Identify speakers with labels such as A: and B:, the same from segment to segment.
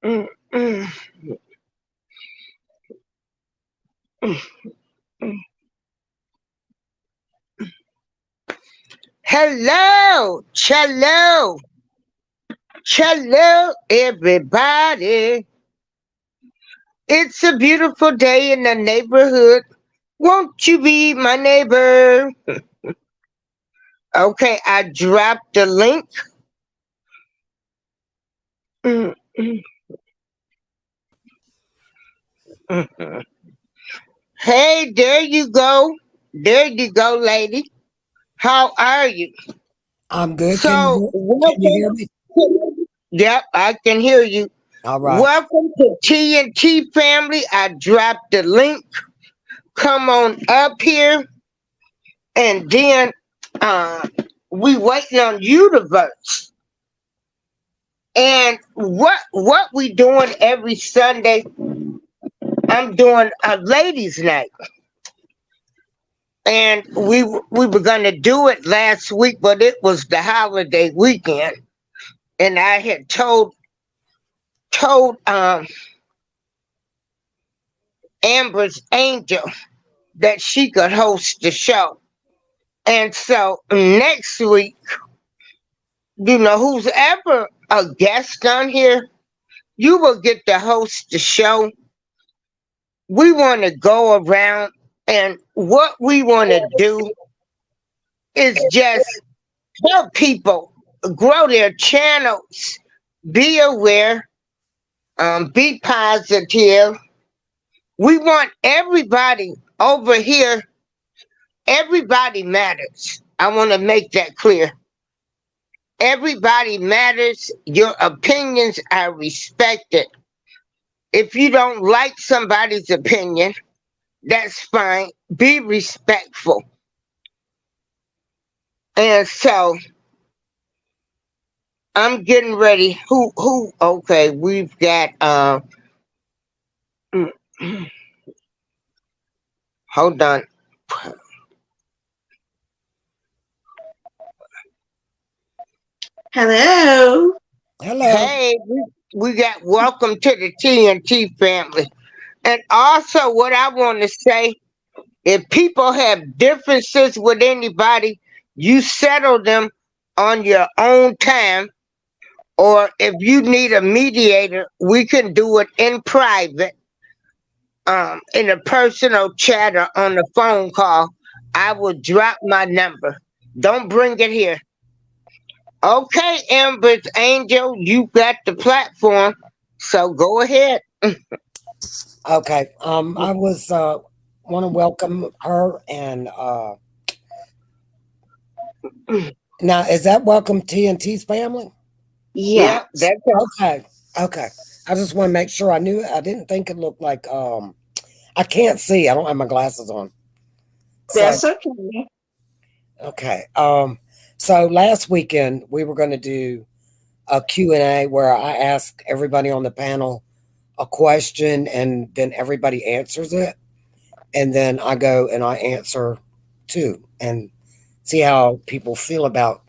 A: Mm, mm, mm, mm. Hello, cello, cello, everybody. It's a beautiful day in the neighborhood. Won't you be my neighbor? Okay, I dropped the link. Mm, mm, mm. Hey, there you go. There you go, lady. How are you?
B: I'm good.
A: So,
B: Can you
A: welcome.
B: hear me?
A: Yep, I can hear you.
B: All right.
A: Welcome to TNT family. I dropped the link. Come on up here, and then uh, we waiting on Youdaverse. And what we doing every Sunday? I'm doing a ladies' night, and we were gonna do it last week, but it was the holiday weekend, and I had told Amber's Angel that she could host the show. And so next week, who's ever a guest on here, you will get to host the show. We want to go around, and what we want to do is just help people grow their channels, be aware, be positive. We want everybody over here, everybody matters. I want to make that clear. Everybody matters. Your opinions are respected. If you don't like somebody's opinion, that's fine. Be respectful. And so I'm getting ready. Who okay, we've got mm, hold on.
C: Hello.
B: Hello.
A: Hey, we got welcome to the TNT family. And also what I want to say, if people have differences with anybody, you settle them on your own time. Or if you need a mediator, we can do it in private, in a personal chat or on a phone call. I will drop my number. Don't bring it here. Okay, Amber's Angel, you got the platform, so go ahead.
B: Okay. I was want to welcome her and now is that welcome TNT's family?
A: Yeah,
C: Yes,
A: that's her.
B: Okay. Okay. I just want to make sure I knew it. I didn't think it looked like I can't see. I don't have my glasses on. So
C: that's okay.
B: okay. So last weekend we were going to do a Q&A where I ask everybody on the panel a question and then everybody answers it. And then I go and I answer too and see how people feel about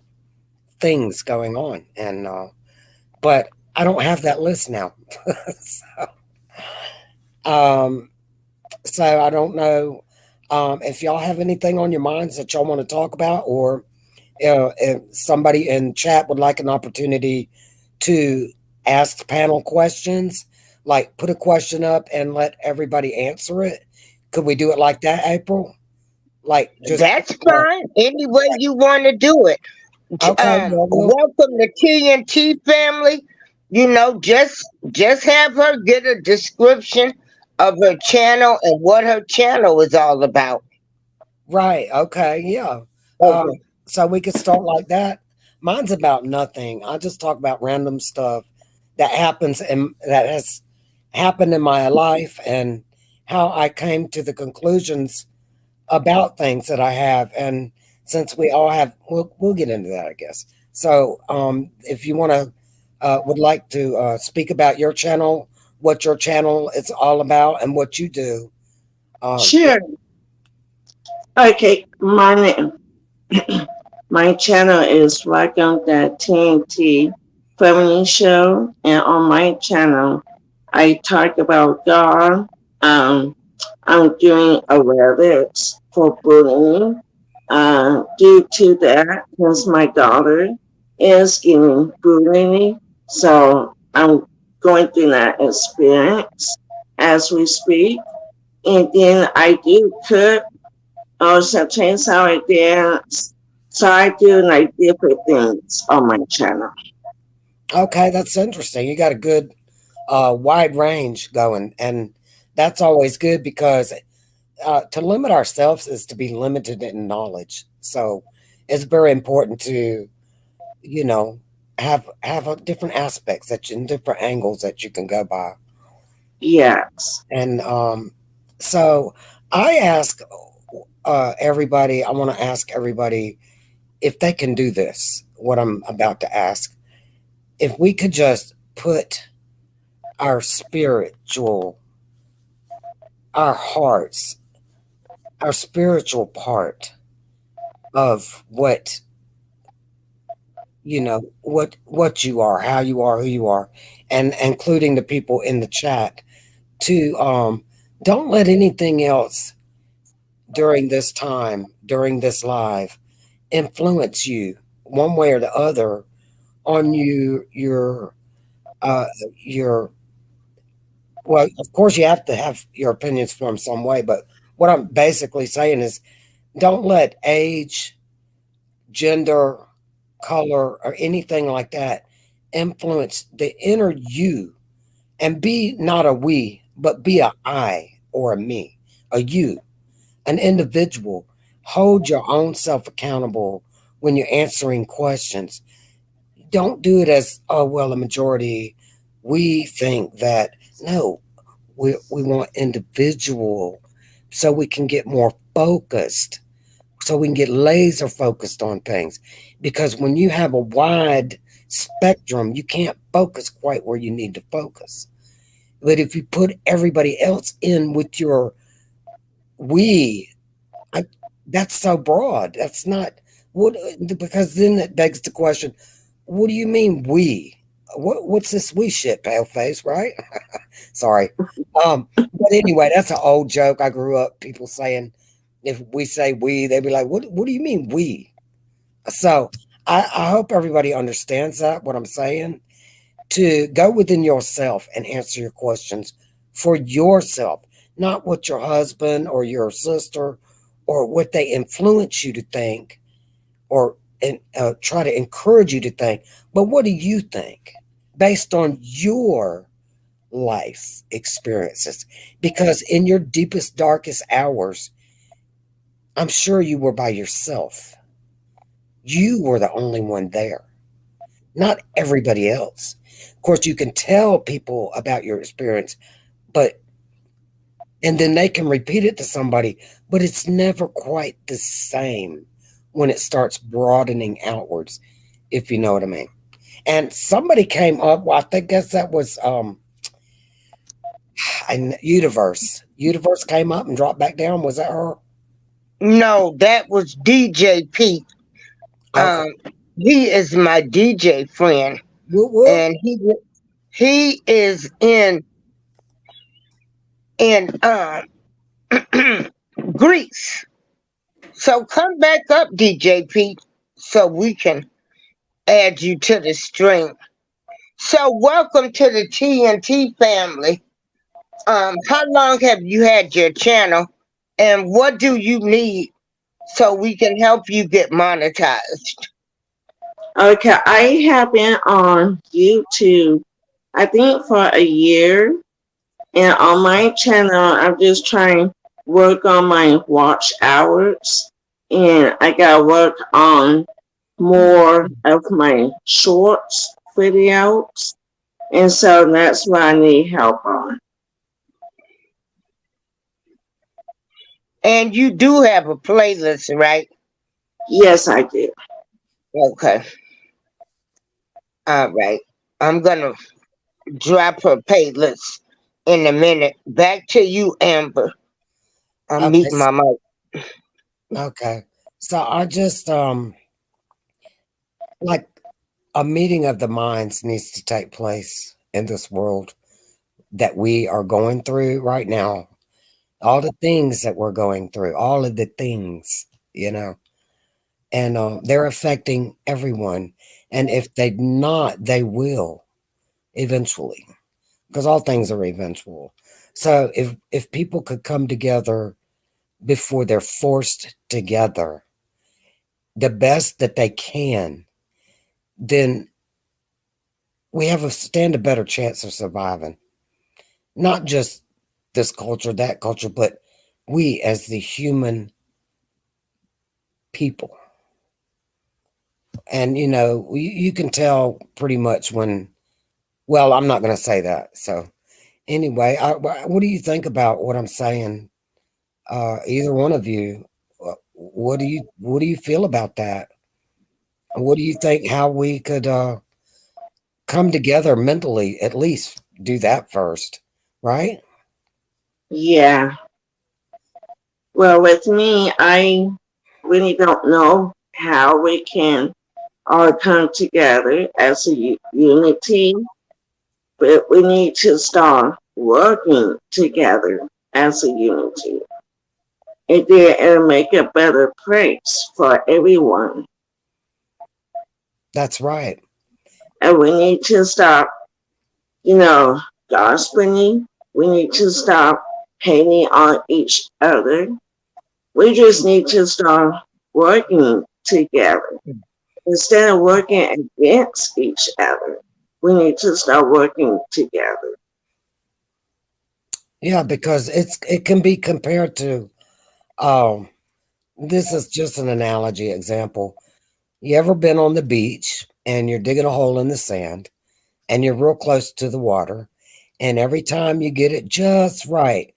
B: things going on. And but I don't have that list now. um, so I don't know if y'all have anything on your minds that y'all want to talk about, or if somebody in chat would like an opportunity to ask panel questions, like put a question up and let everybody answer it. Could we do it like that, April? Like just
A: That's fine. Any way you want to do it.
B: okay. Well,
A: Welcome to TNT family. Just have her get a description of her channel and what her channel is all about.
B: right. Okay. Yeah. Um,
A: Okay.
B: so we could start like that. Mine's about nothing. I just talk about random stuff that happens and that has happened in my life and how I came to the conclusions about things that I have. And since we all have, we'll get into that, I guess. So, if you want to, would like to speak about your channel, what your channel is all about, and what you do. Yeah.
C: Sure. Okay, my channel is Welcome to TNT. family show, and on my channel, I talk about God. Um, I'm doing awareness for bullying. Due to that, because my daughter is getting bullied, so I'm going through that experience as we speak. And then I do cook, or sometimes how I dance. So I do like different things on my channel.
B: Okay, that's interesting. You got a good wide range going, and that's always good because to limit ourselves is to be limited in knowledge. So it's very important to, you know, have different aspects that you, and different angles that you can go by.
C: Yes.
B: And so I ask everybody, I want to ask everybody if they can do this, what I'm about to ask. If we could just put our spiritual, our hearts, our spiritual part of what, what you are, how you are, who you are, and including the people in the chat to don't let anything else during this time, during this live, influence you one way or the other on uh your well, of course you have to have your opinions formed some way, but what I'm basically saying is don't let age, gender, color, or anything like that influence the inner you, and be not a we, but be a I or a me, a you, an individual. Hold your own self accountable when you're answering questions. Don't do it as, oh, well, the majority, we think that. No, we want individual so we can get more focused, so we can get laser focused on things. Because when you have a wide spectrum, you can't focus quite where you need to focus. But if you put everybody else in with your we, I, that's so broad. That's not what, because then it begs the question, what do you mean we? What's this we shit, pale face, right? Sorry. But anyway, that's an old joke. I grew up people saying if we say we, they'd be like, what do you mean we? So I hope everybody understands that, what I'm saying. To go within yourself and answer your questions for yourself, not what your husband or your sister or what they influence you to think or try to encourage you to think, but what do you think based on your life experiences? Because in your deepest, darkest hours, I'm sure you were by yourself. You were the only one there, not everybody else. Of course, you can tell people about your experience, but and then they can repeat it to somebody, but it's never quite the same when it starts broadening outwards, if you know what I mean. And somebody came up, well, I think guess that was and Youdaverse came up and dropped back down. Was that her?
A: No, that was DJ Pete.
B: Okay.
A: Um, he is my DJ friend,
B: Whoop, whoop.
A: and he is in Greece. So come back up, DJ Pete, so we can add you to the stream. So welcome to the TNT family. How long have you had your channel, and what do you need so we can help you get monetized?
C: Okay, I have been on YouTube, I think for a year, and on my channel, I'm just trying to work on my watch hours, and I gotta work on more of my shorts videos, and so that's what I need help on.
A: And you do have a playlist, right?
C: Yes, I do.
A: Okay. All right. I'm gonna drop her playlist in a minute. Back to you, Amber. I'm
B: Okay.
A: meeting my mic.
B: Okay. So I just like A meeting of the minds needs to take place in this world that we are going through right now. All the things that we're going through, all of the things, you know, and they're affecting everyone. And if they not, they will eventually, because all things are eventual. So if people could come together before they're forced together, the best that they can, then we have a stand a better chance of surviving. Not just this culture, that culture, but we as the human people. And you can tell pretty much when. Well, I'm not going to say that. So anyway, what do you think about what I'm saying? Either one of you, what do you feel about that? What do you think? How we could come together mentally? At least do that first, right?
C: Yeah. Well, with me, I really don't know how we can all come together as a unity, but we need to start working together as a unity. And then it'll make a better place for everyone.
B: That's right.
C: And we need to stop, you know, gossiping. We need to stop hating on each other. We just need to start working together. Instead of working against each other, we need to start working together.
B: Yeah, because it can be compared to. Um, this is just an analogy example. You ever been on the beach and you're digging a hole in the sand and you're real close to the water, and every time you get it just right,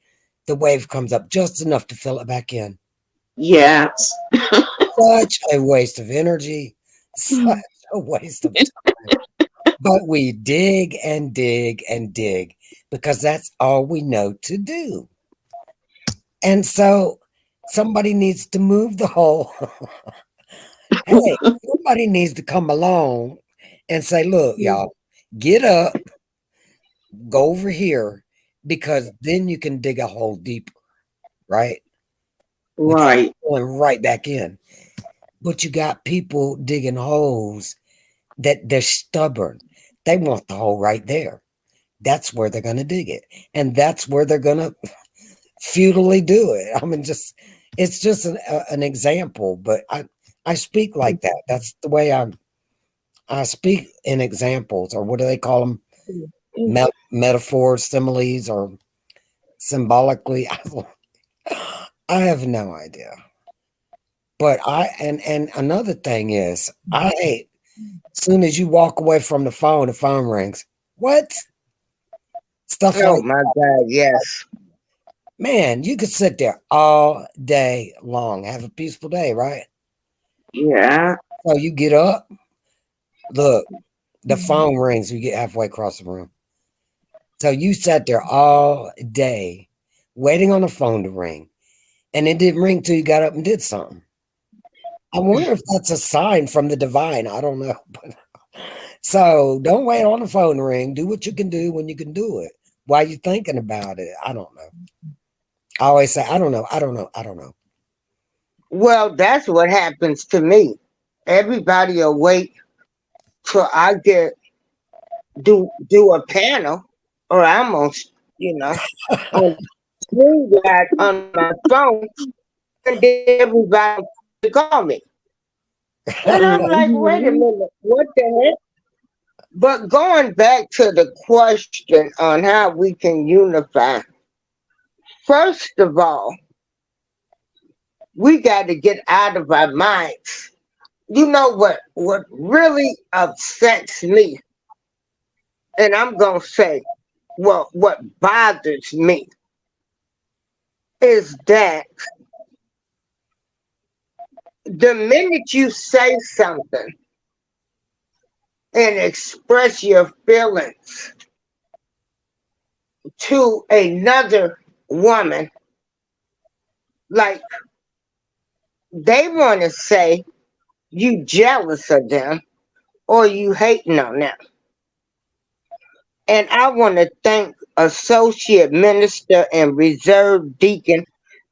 B: the wave comes up just enough to fill it back in.
C: Yes.
B: Such a waste of energy, such a waste of time. But we dig and dig and dig because that's all we know to do. And so somebody needs to move the hole. Hey, somebody needs to come along and say, look, y'all, get up, go over here, because then you can dig a hole deeper, right? Without
C: Right.
B: going right back in. But you got people digging holes that they're stubborn. They want the hole right there. That's where they're going to dig it. And that's where they're going to futilely do it. I mean, it's just an example, but I speak like that. That's the way I speak in examples, or what do they call them? Metaphors, similes, or symbolically. I have no idea. But and another thing is, I hate as soon as you walk away from the phone rings. What? Stuff
A: Oh
B: like,
A: my God, yes.
B: man, you could sit there all day long, have a peaceful day, right?
C: Yeah.
B: So you get up, look, the phone rings, you get halfway across the room. So you sat there all day waiting on the phone to ring, and it didn't ring till you got up and did something. I wonder if that's a sign from the divine. I don't know. So don't wait on the phone to ring. Do what you can do when you can do it. While you're thinking about it, I don't know. I always say, I don't know, I don't know, I don't know.
A: Well, that's what happens to me. Everybody will wait till I get do a panel, or I'm on, on screen that on my phone, and then everybody to call me. And I'm like, wait a
C: Mhm.
A: minute, what the heck? But going back to the question on how we can unify, first of all, we got to get out of our minds. You know what really upsets me, and I'm gonna say, well, what bothers me is that the minute you say something and express your feelings to another woman, like they want to say you jealous of them, or you hating on them. And I want to thank Associate Minister and Reserve Deacon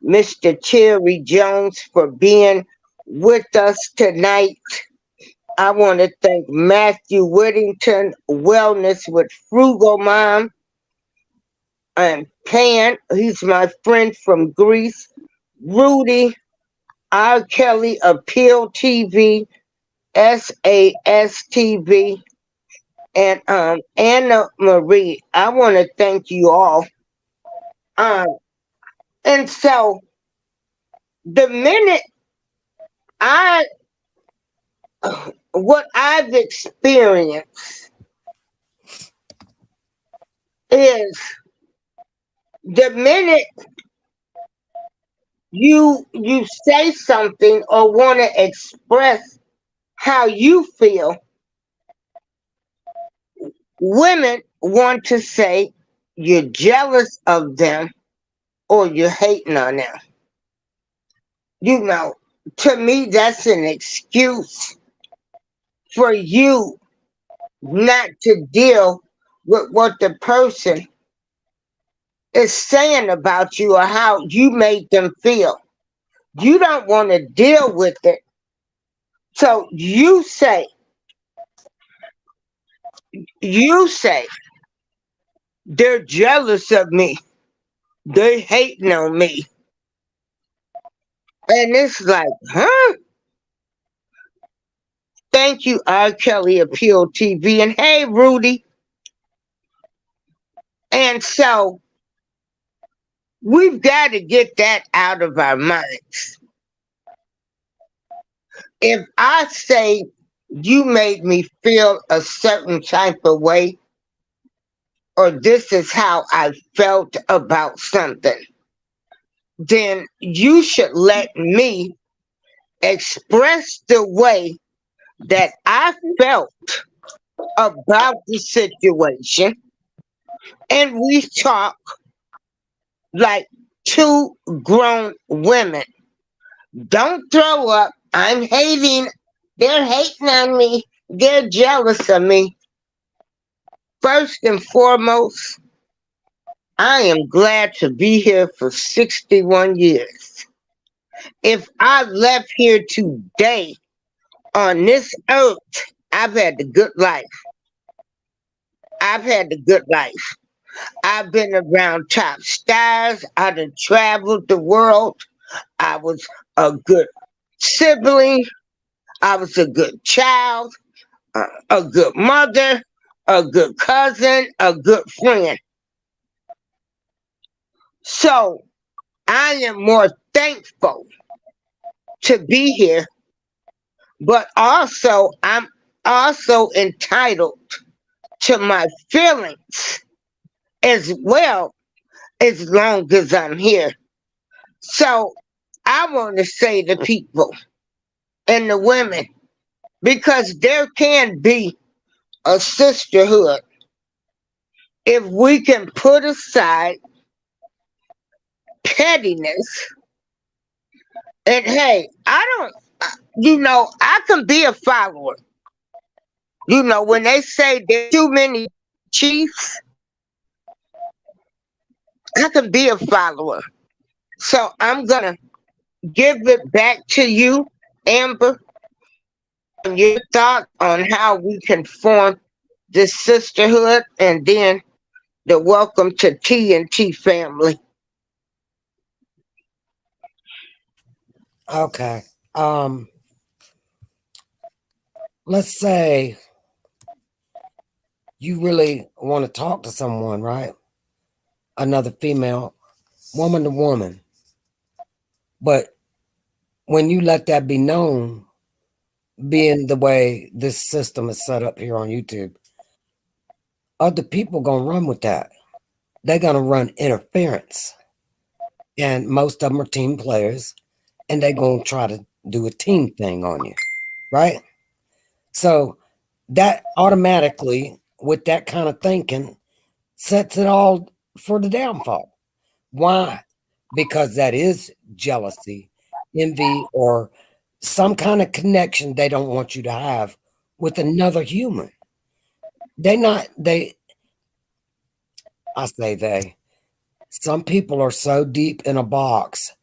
A: Mr. Cherry Jones for being with us tonight. I want to thank Matthew Whittington, Wellness with Frugal Mom, and Pan, he's my friend from Greece, Rudy, R. Kelly, Appeal TV, SASTV, and Anna Marie. I want to thank you all. Um, and so the minute I, what I've experienced is the minute you say something or want to express how you feel, women want to say you're jealous of them or you're hating on them. You know, to me, that's an excuse for you not to deal with what the person is saying about you or how you made them feel. You don't want to deal with it. So you say, they're jealous of me. They hating on me. And it's like, huh? Thank you, R. Kelly Appeal TV. And hey, Rudy. And so we've got to get that out of our minds. If I say you made me feel a certain type of way, or this is how I felt about something, then you should let me express the way that I felt about the situation, and we talk like two grown women. Don't throw up. I'm hating. They're hating on me. They're jealous of me. First and foremost, I am glad to be here for 61 years. If I left here today on this earth, I've had the good life. I've had the good life. I've been around top stars. I done traveled the world. I was a good sibling. I was a good child, a good mother, a good cousin, a good friend. So I am more thankful to be here, but also I'm also entitled to my feelings as well as long as I'm here. So I want to say to people and the women, because there can be a sisterhood if we can put aside pettiness. And hey, I don't, I can be a follower. When they say there's too many chiefs, I can be a follower. So I'm going to give it back to you, Amber, on your thoughts on how we can form this sisterhood, and then the welcome to TNT family.
B: Okay. Let's say you really want to talk to someone, right? Another female, woman to woman. But when you let that be known, being the way this system is set up here on YouTube, other people gonna run with that. They're gonna run interference. And most of them are team players, and they're gonna try to do a team thing on you, right? So that automatically, with that kind of thinking, sets it all for the downfall. Why? Because that is jealousy, envy, or some kind of connection they don't want you to have with another human. They not they I say they. Some people are so deep in a box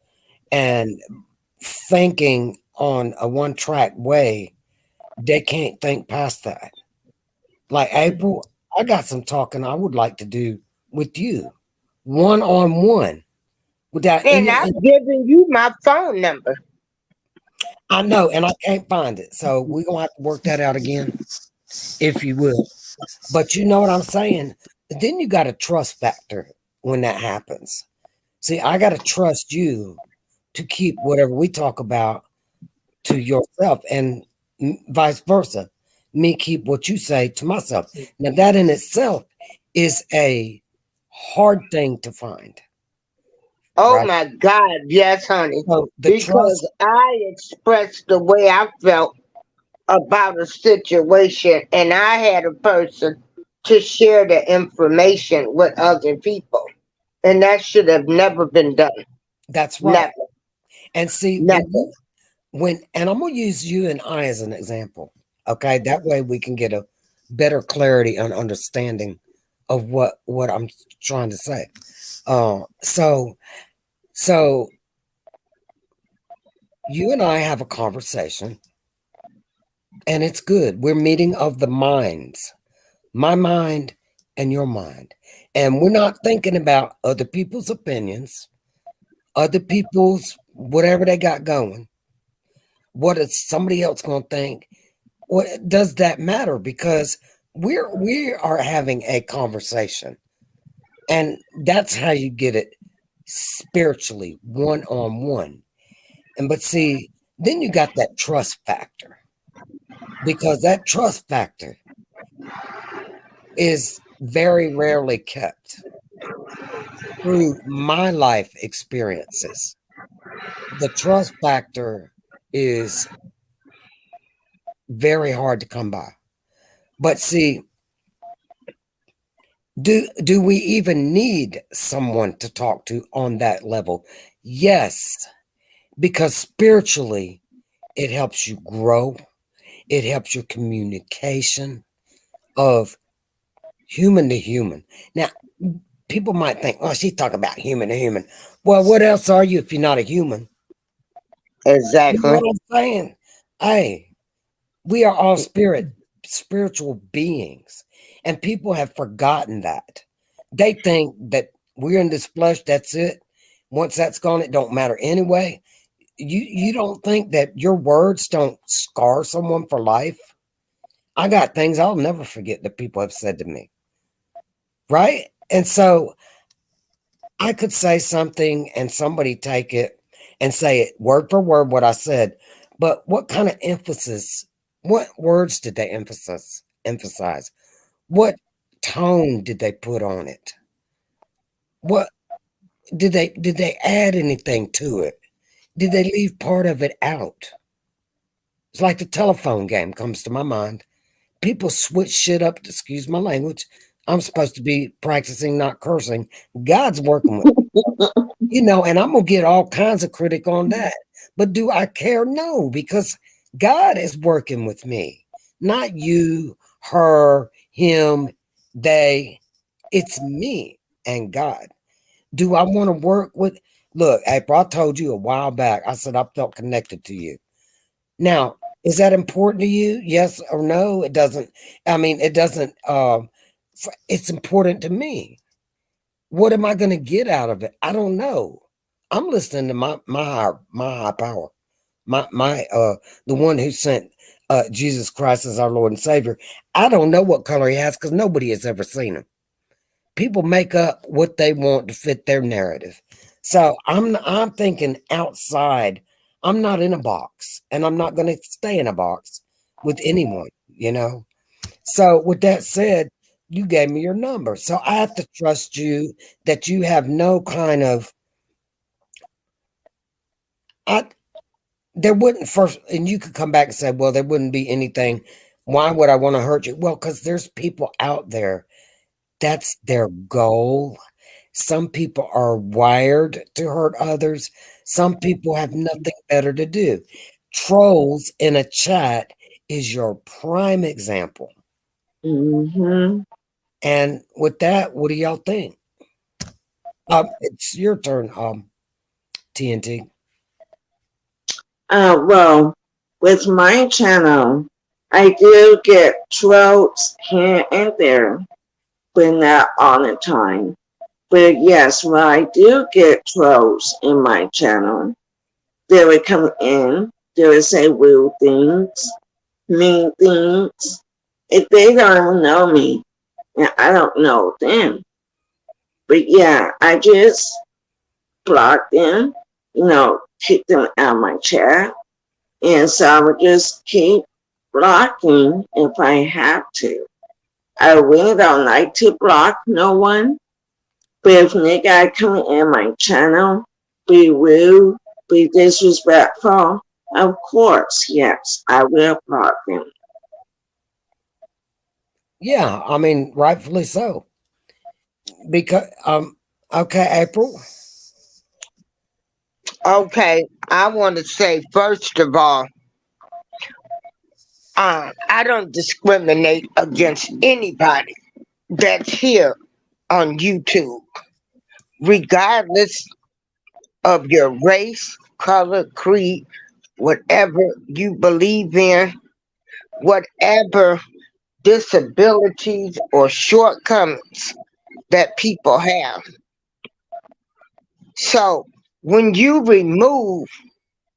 B: and thinking on a one track way, they can't think past that. Like April, I got some talking I would like to do with you, one on one, without
A: And
B: any.
A: I've given you my phone number.
B: I know, and I can't find it, so we're gonna have to work that out again, if you will. But you know what I'm saying? Then you got a trust factor when that happens. See, I got to trust you to keep whatever we talk about to yourself, and vice versa. Me keep what you say to myself. Now, that in itself is a hard thing to find,
A: Oh
B: right?
A: my God, yes, honey.
B: So the
A: Because
B: trust,
A: I expressed the way I felt about a situation, and I had a person to share the information with other people. And that should have never been done.
B: that's right.
A: Never,
B: And see,
A: never.
B: and I'm gonna use you and I as an example. Okay, that way we can get a better clarity and understanding of what I'm trying to say. So so you and I have a conversation, and it's good. We're meeting of the minds, my mind and your mind, and we're not thinking about other people's opinions, other people's whatever they got going. What is somebody else gonna think? What does that matter? Because we are having a conversation, and that's how you get it spiritually, one on one. And but see, then you got that trust factor, because that trust factor is very rarely kept. Through my life experiences, the trust factor is very hard to come by. But see, do we even need someone to talk to on that level? Yes, because spiritually it helps you grow. It helps your communication of human to human. Now, people might think, "Oh, she's talking about human to human." Well, what else are you if you're not a human? You know
A: Exactly.
B: what I'm saying? Hey, we are all spiritual beings, and people have forgotten that. They think that we're in this flesh, that's it. Once that's gone, it don't matter anyway. You don't think that your words don't scar someone for life? I got things I'll never forget that people have said to me, right? And so I could say something and somebody take it and say it word for word what I said, but what kind of emphasis, what words did they emphasize? What tone did they put on it? What did they add anything to it? Did they leave part of it out? It's like the telephone game comes to my mind. People switch shit up, excuse my language. I'm supposed to be practicing not cursing. God's working with and I'm gonna get all kinds of critic on that. But do I care? No, because God is working with me, not you, her, him, they. It's me and God. Do I want to work with? Look, April, I told you a while back. I said I felt connected to you. Now, is that important to you? Yes or no? It doesn't. I mean, it doesn't. It's important to me. What am I going to get out of it? I don't know. I'm listening to my high power, my the one who sent Jesus Christ as our Lord and Savior. I don't know what color he has because nobody has ever seen him. People make up what they want to fit their narrative. So I'm thinking outside. I'm not in a box, and I'm not going to stay in a box with anyone. So with that said, you gave me your number. So I have to trust you that you have no kind of I there wouldn't first and you could come back and say, well, there wouldn't be anything. Why would I want to hurt you? Well, because there's people out there, that's their goal. Some people are wired to hurt others. Some people have nothing better to do. Trolls in a chat is your prime example.
C: Mm-hmm.
B: And with that, what do y'all think? It's your turn, TNT.
C: Well, with my channel, I do get trolls here and there, but not all the time. But yes, when I do get trolls in my channel, they will come in, they will say weird things, mean things. If they don't know me, and I don't know them. But yeah, I just block them, kick them out of my chat. And so I would just keep blocking if I have to. I really don't like to block no one, but if they gotta come in my channel, be rude, be disrespectful, of course, yes, I will block them.
B: Yeah, I mean, rightfully so. Because okay, April.
A: Okay, I want to say first of all, I don't discriminate against anybody that's here on YouTube, regardless of your race, color, creed, whatever you believe in, whatever disabilities or shortcomings that people have. So when you remove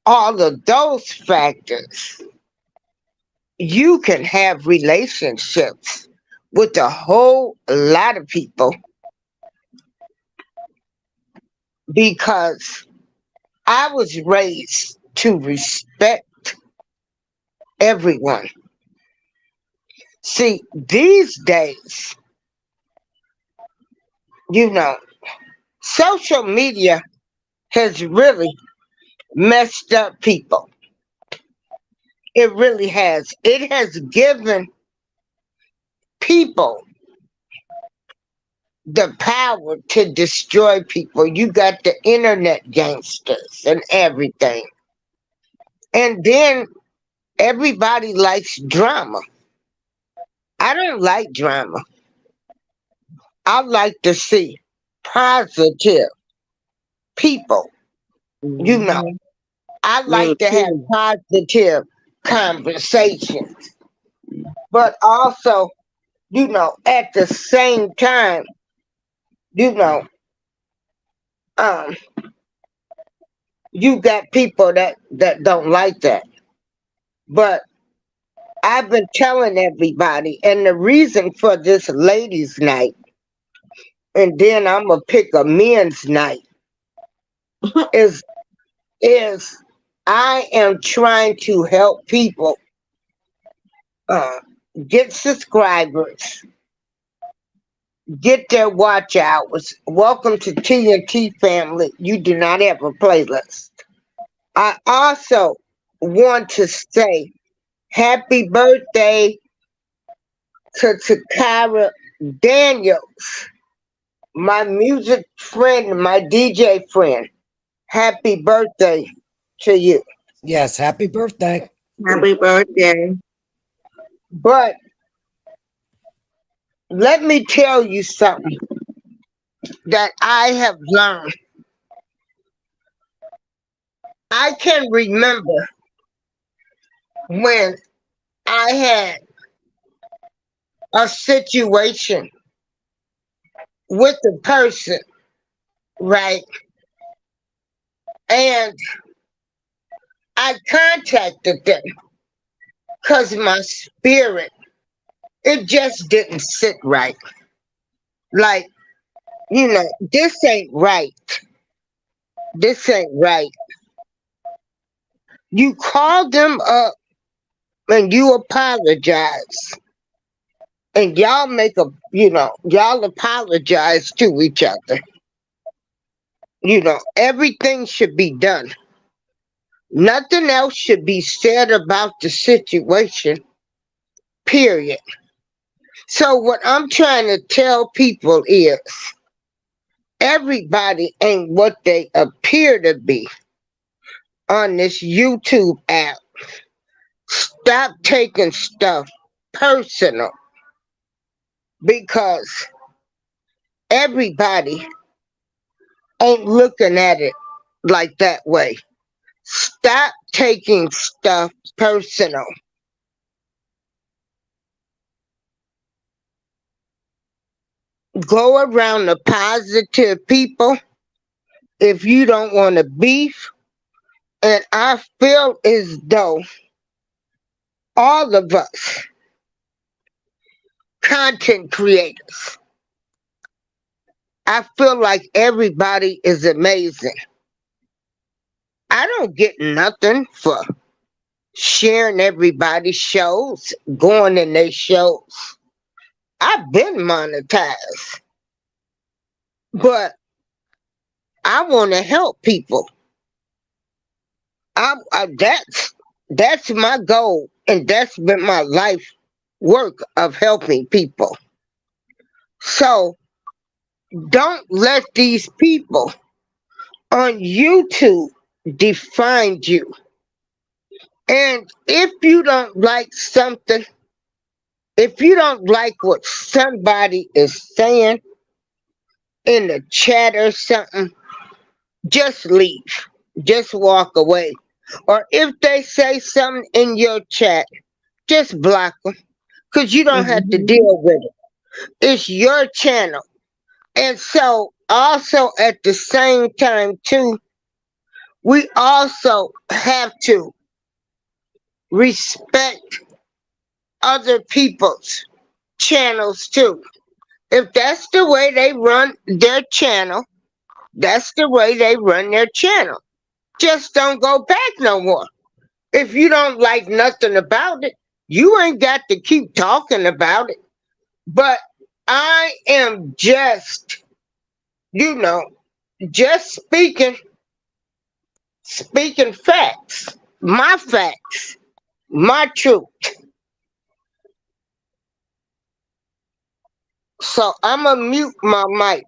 A: all of those factors, you can have relationships with a whole lot of people because I was raised to respect everyone. See, these days, you know, social media has really messed up people. It really has. It has given people the power to destroy people. You got the internet gangsters and everything. And then everybody likes drama. I don't like drama. I like to see positive people. You know,
C: Mm-hmm.
A: I
C: Me
A: like to have
C: too.
A: positive conversations. But also, at the same time, you know, um, you got people that don't like that. But I've been telling everybody, and the reason for this ladies' night, and then I'm gonna pick a men's night, is is I am trying to help people uh, get subscribers, get their watch hours. Welcome to TNT family. You do not have a playlist. I also want to say happy birthday to Takara Daniels, my music friend, my DJ friend. Happy birthday to you.
B: Yes, happy birthday.
C: Happy birthday.
A: But let me tell you something that I have learned. I can remember when I had a situation with a person, right? And I contacted them because my spirit, it just didn't sit right. Like, this ain't right. This ain't right. You call them up and you apologize. And y'all y'all apologize to each other. Everything should be done. Nothing else should be said about the situation, period. So, what I'm trying to tell people is everybody ain't what they appear to be on this YouTube app. Stop taking stuff personal because everybody ain't looking at it like that way. Stop taking stuff personal. Go around the positive people if you don't want to beef. And I feel as though all of us, content creators, I feel like everybody is amazing. I don't get nothing for sharing everybody's shows, going in their shows. I've been monetized, but I want to help people. That's my goal, and that's been my life work of helping people. So don't let these people on YouTube define you. And if you don't like something, if you don't like what somebody is saying in the chat or something, just leave. Just walk away. Or if they say something in your chat, just block them because you don't have to
C: Mm-hmm.
A: deal with it. It's your channel. And so, also at the same time, too, we also have to respect other people's channels, too. If that's the way they run their channel, that's the way they run their channel. Just don't go back no more. If you don't like nothing about it, you ain't got to keep talking about it. But I am just, you know, just speaking facts, my truth. So I'm gonna mute my mic.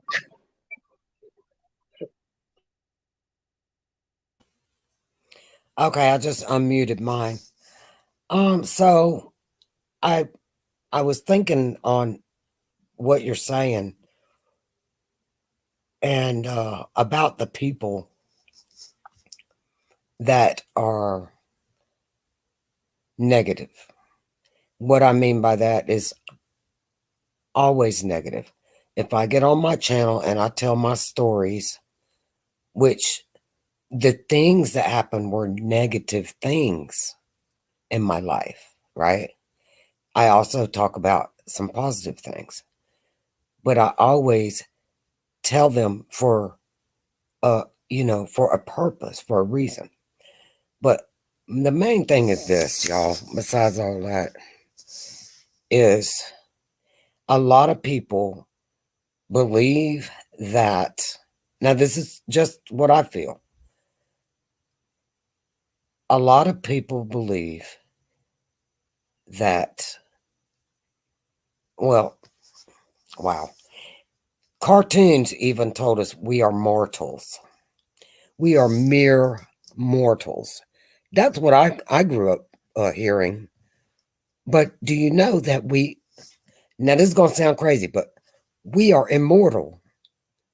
B: Okay, I just unmuted mine. So I I was thinking on what you're saying and about the people that are negative. What I mean by that is always negative. If I get on my channel and I tell my stories, which the things that happened were negative things in my life, right? I also talk about some positive things, but I always tell them for for a purpose, for a reason. But the main thing is this, y'all, besides all that, is a lot of people believe that, now this is just what I feel. A lot of people believe that, well, wow. Cartoons even told us we are mortals. We are mere mortals. That's what I grew up hearing. But do you know that now this is going to sound crazy, but we are immortal.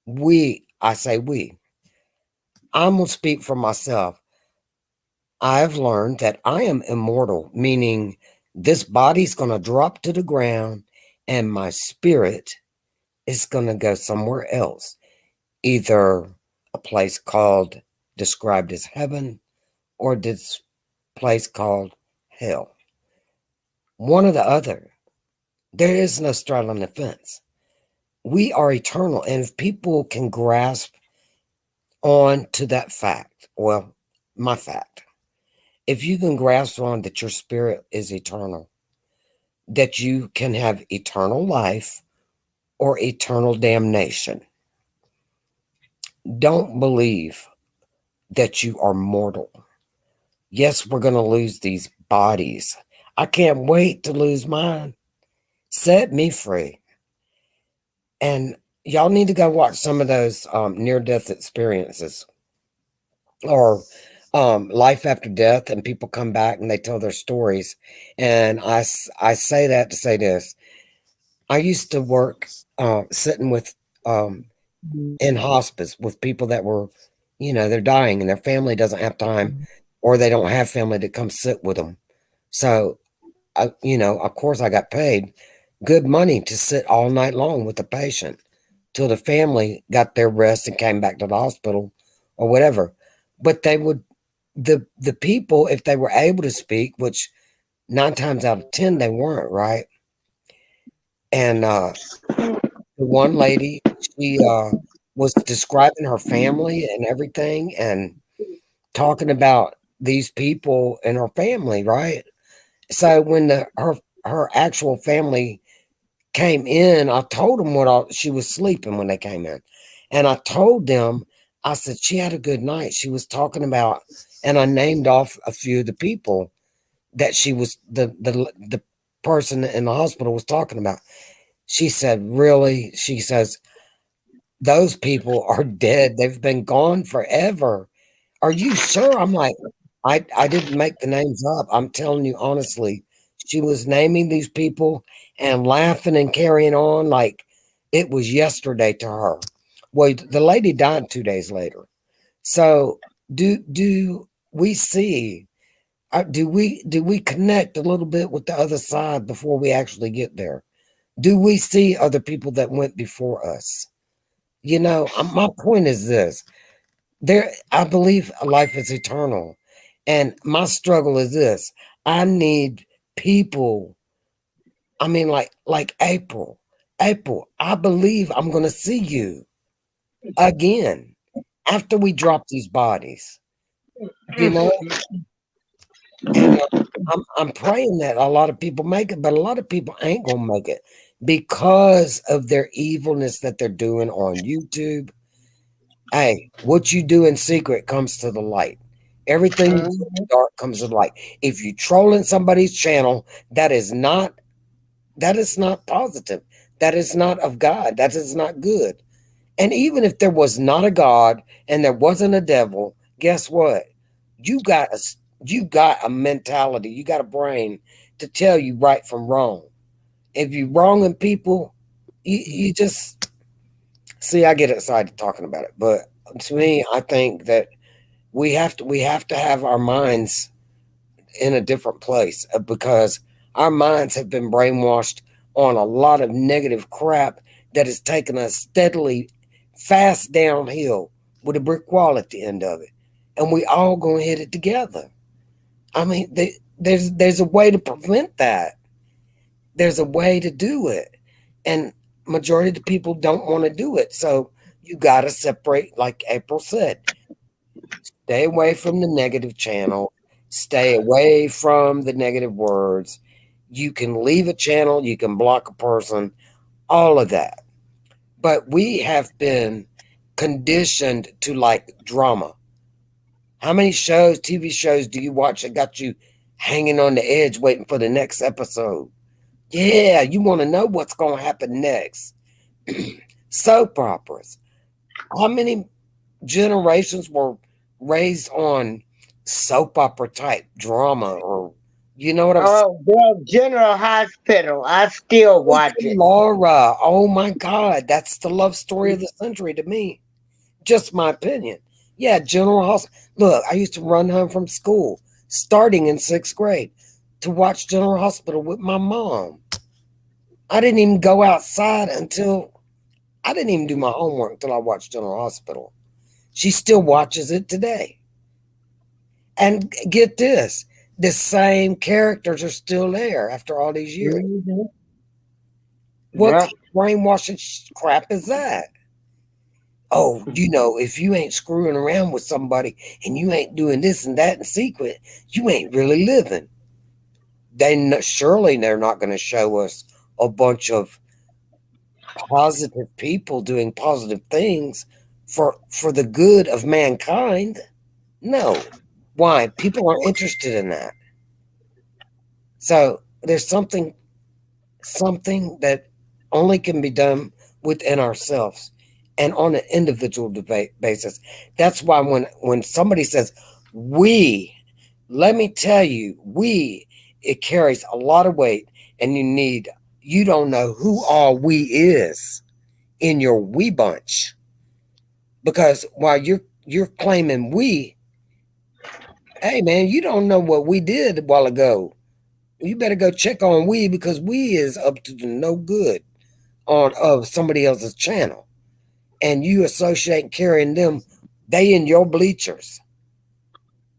B: I say we. I'm going to speak for myself. I've learned that I am immortal, meaning this body's going to drop to the ground and my spirit is going to go somewhere else, either a place called, described as heaven, or this place called hell. One or the other. There is no straddling the fence. We are eternal, and if people can grasp on to that fact, well, my fact, if you can grasp on that your spirit is eternal, that you can have eternal life or eternal damnation, don't believe that you are mortal. Yes, we're going to lose these bodies. I can't wait to lose mine. Set me free. And y'all need to go watch some of those near death experiences or life after death, and people come back and they tell their stories. And I say that to say this: I used to work sitting with um, in hospice with people that were, they're dying and their family doesn't have time, or they don't have family to come sit with them. So, of course, I got paid good money to sit all night long with the patient till the family got their rest and came back to the hospital or whatever. But they would the people, if they were able to speak, which 9 times out of 10 they weren't, right? And the one lady, she was describing her family and everything, and talking about these people in her family, right? So when her actual family came in, I told them she was sleeping when they came in, and I told them, I said she had a good night. She was talking about, and I named off a few of the people that she was the person in the hospital was talking about. She said, "Really?" She says, "Those people are dead. They've been gone forever. Are you sure?" I'm like, I didn't make the names up. I'm telling you honestly. She was naming these people and laughing and carrying on like it was yesterday to her. Well, the lady died 2 days later. So do we see? Do we connect a little bit with the other side before we actually get there? Do we see other people that went before us? My point is this: I believe life is eternal, and my struggle is this: I need people. I mean, like April. April, I believe I'm going to see you again after we drop these bodies. You know, and I'm praying that a lot of people make it, but a lot of people ain't gonna make it because of their evilness that they're doing on YouTube. Hey, what you do in secret comes to the light. Everything you do in the dark comes to the light. If you trolling somebody's channel, that is not positive. That is not of God. That is not good. And even if there was not a God and there wasn't a devil, guess what? You got a you got a mentality, you got a brain to tell you right from wrong. If you wronging people, you just see. I get excited talking about it, but to me, I think that we have to have our minds in a different place because our minds have been brainwashed on a lot of negative crap that has taken us steadily fast downhill with a brick wall at the end of it, and we all gonna hit it together. I mean, there's a way to prevent that. There's a way to do it, and majority of the people don't want to do it. So you got to separate, like April said. Stay away from the negative channel. Stay away from the negative words. You can leave a channel. You can block a person. All of that. But we have been conditioned to like drama. How many shows, TV shows, do you watch that got you hanging on the edge waiting for the next episode? Yeah, you want to know what's going to happen next. Soap operas. How many generations were raised on soap opera type drama, or you know what I'm saying?
A: Oh, well, General Hospital. I still
B: Look
A: watch
B: at
A: it.
B: Laura. Oh my God, that's the love story of the century to me. Just my opinion. Yeah, General Hospital. Look, I used to run home from school, starting in 6th grade, to watch General Hospital with my mom. I didn't even go outside until I didn't even do my homework until I watched General Hospital. She still watches it today. And get this, the same characters are still there after all these years.
A: Mhm.
B: What
A: Yeah.
B: kind of brainwashing crap is that? Oh, if you ain't screwing around with somebody and you ain't doing this and that in secret, you ain't really living. Surely they're not going to show us a bunch of positive people doing positive things for the good of mankind. No. Why? People aren't interested in that. So there's something that only can be done within ourselves and on an individual debate basis. That's why when somebody says, We, let me tell you, it carries a lot of weight, and you don't know who all we is in your we bunch. Because while you're claiming we, hey man, you don't know what we did a while ago. You better go check on we, because we is up to the no good on of somebody else's channel. And you associate carrying them, they in your bleachers.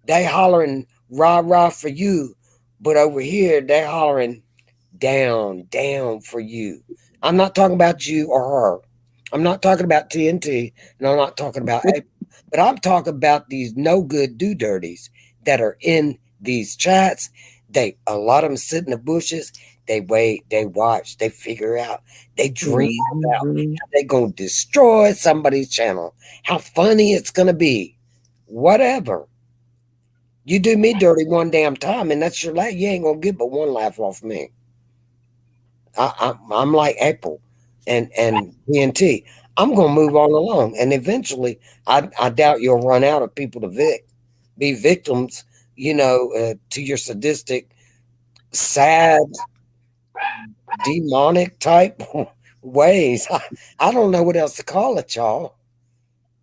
B: They hollering rah rah for you, but over here they hollering down, down for you. I'm not talking about you or her. I'm not talking about TNT, and I'm not talking about April, but I'm talking about these no good do dirties that are in these chats. A lot of them sit in the bushes. They wait, they watch, they figure out, they dream about
C: Mhm.
B: how they gonna destroy somebody's channel, how funny it's gonna be, whatever. You do me dirty one damn time, and that's your laugh. You ain't gonna get but one laugh off me. I'm like April and TNT. I'm gonna move on along, and eventually, I doubt you'll run out of people to be victims. To your sadistic, sad, demonic type ways. I don't know what else to call it, y'all.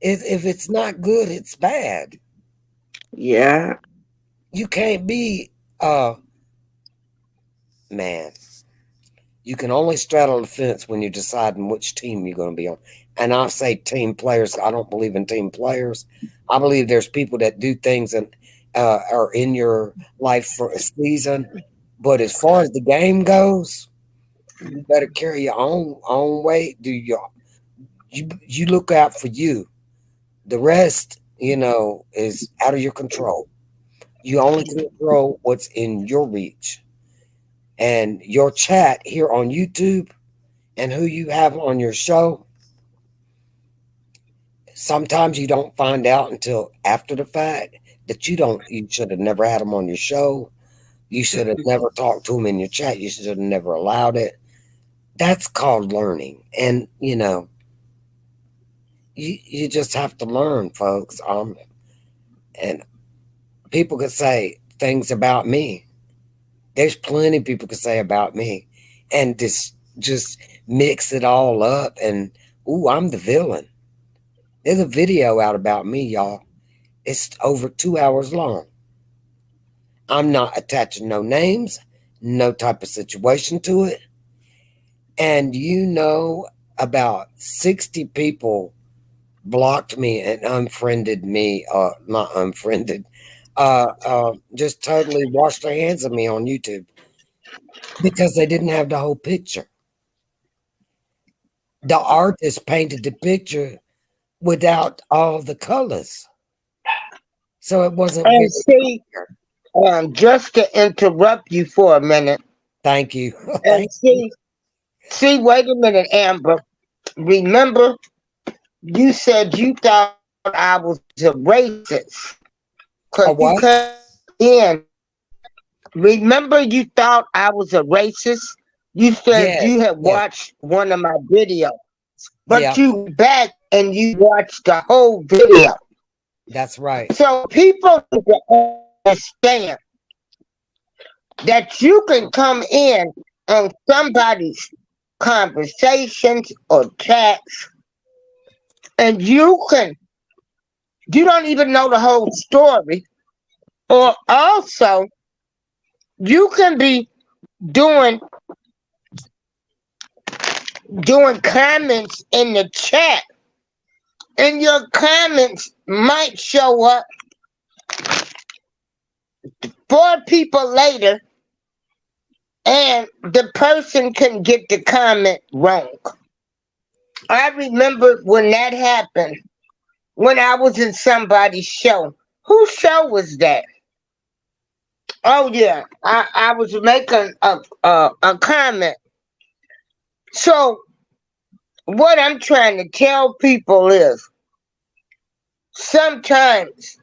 B: If it's not good, it's bad.
C: Yeah.
B: You can't be man. You can only straddle the fence when you're deciding which team you're going to be on. And I say team players. I don't believe in team players. I believe there's people that do things and are in your life for a season. But as far as the game goes, you better carry your own weight. You look out for you. The rest, is out of your control. You only control what's in your reach. And your chat here on YouTube and who you have on your show, sometimes you don't find out until after the fact that you should have never had them on your show. You should have never talked to them in your chat. You should have never allowed it. That's called learning. And, you just have to learn, folks. And people could say things about me. There's plenty people could say about me. And just mix it all up and, ooh, I'm the villain. There's a video out about me, y'all. It's over 2 hours long. I'm not attaching no names, no type of situation to it. And about 60 people blocked me and unfriended me, not unfriended, just totally washed their hands of me on YouTube because they didn't have the whole picture. The artist painted the picture without all the colors. So it wasn't very
A: And see,
B: clear.
A: just to interrupt you for a minute,
B: Thank you.
A: and
B: Thank you.
A: wait a minute, Amber. Remember, you said you thought I was a racist because
B: A
A: you
B: what?
A: come in. Remember, you thought I was a racist. You said
B: Yes,
A: you had
B: yes,
A: watched one of my videos, but
B: yeah,
A: you went back and you watched the whole video.
B: that's right.
A: So people need to understand that you can come in on somebody's conversations or chats, and you don't even know the whole story, or also you can be doing comments in the chat, and your comments might show up 4 people later, and the person can get the comment wrong. I remember when that happened, when I was in somebody's show. Whose show was that? Oh yeah, I was making a comment. So what I'm trying to tell people is sometimes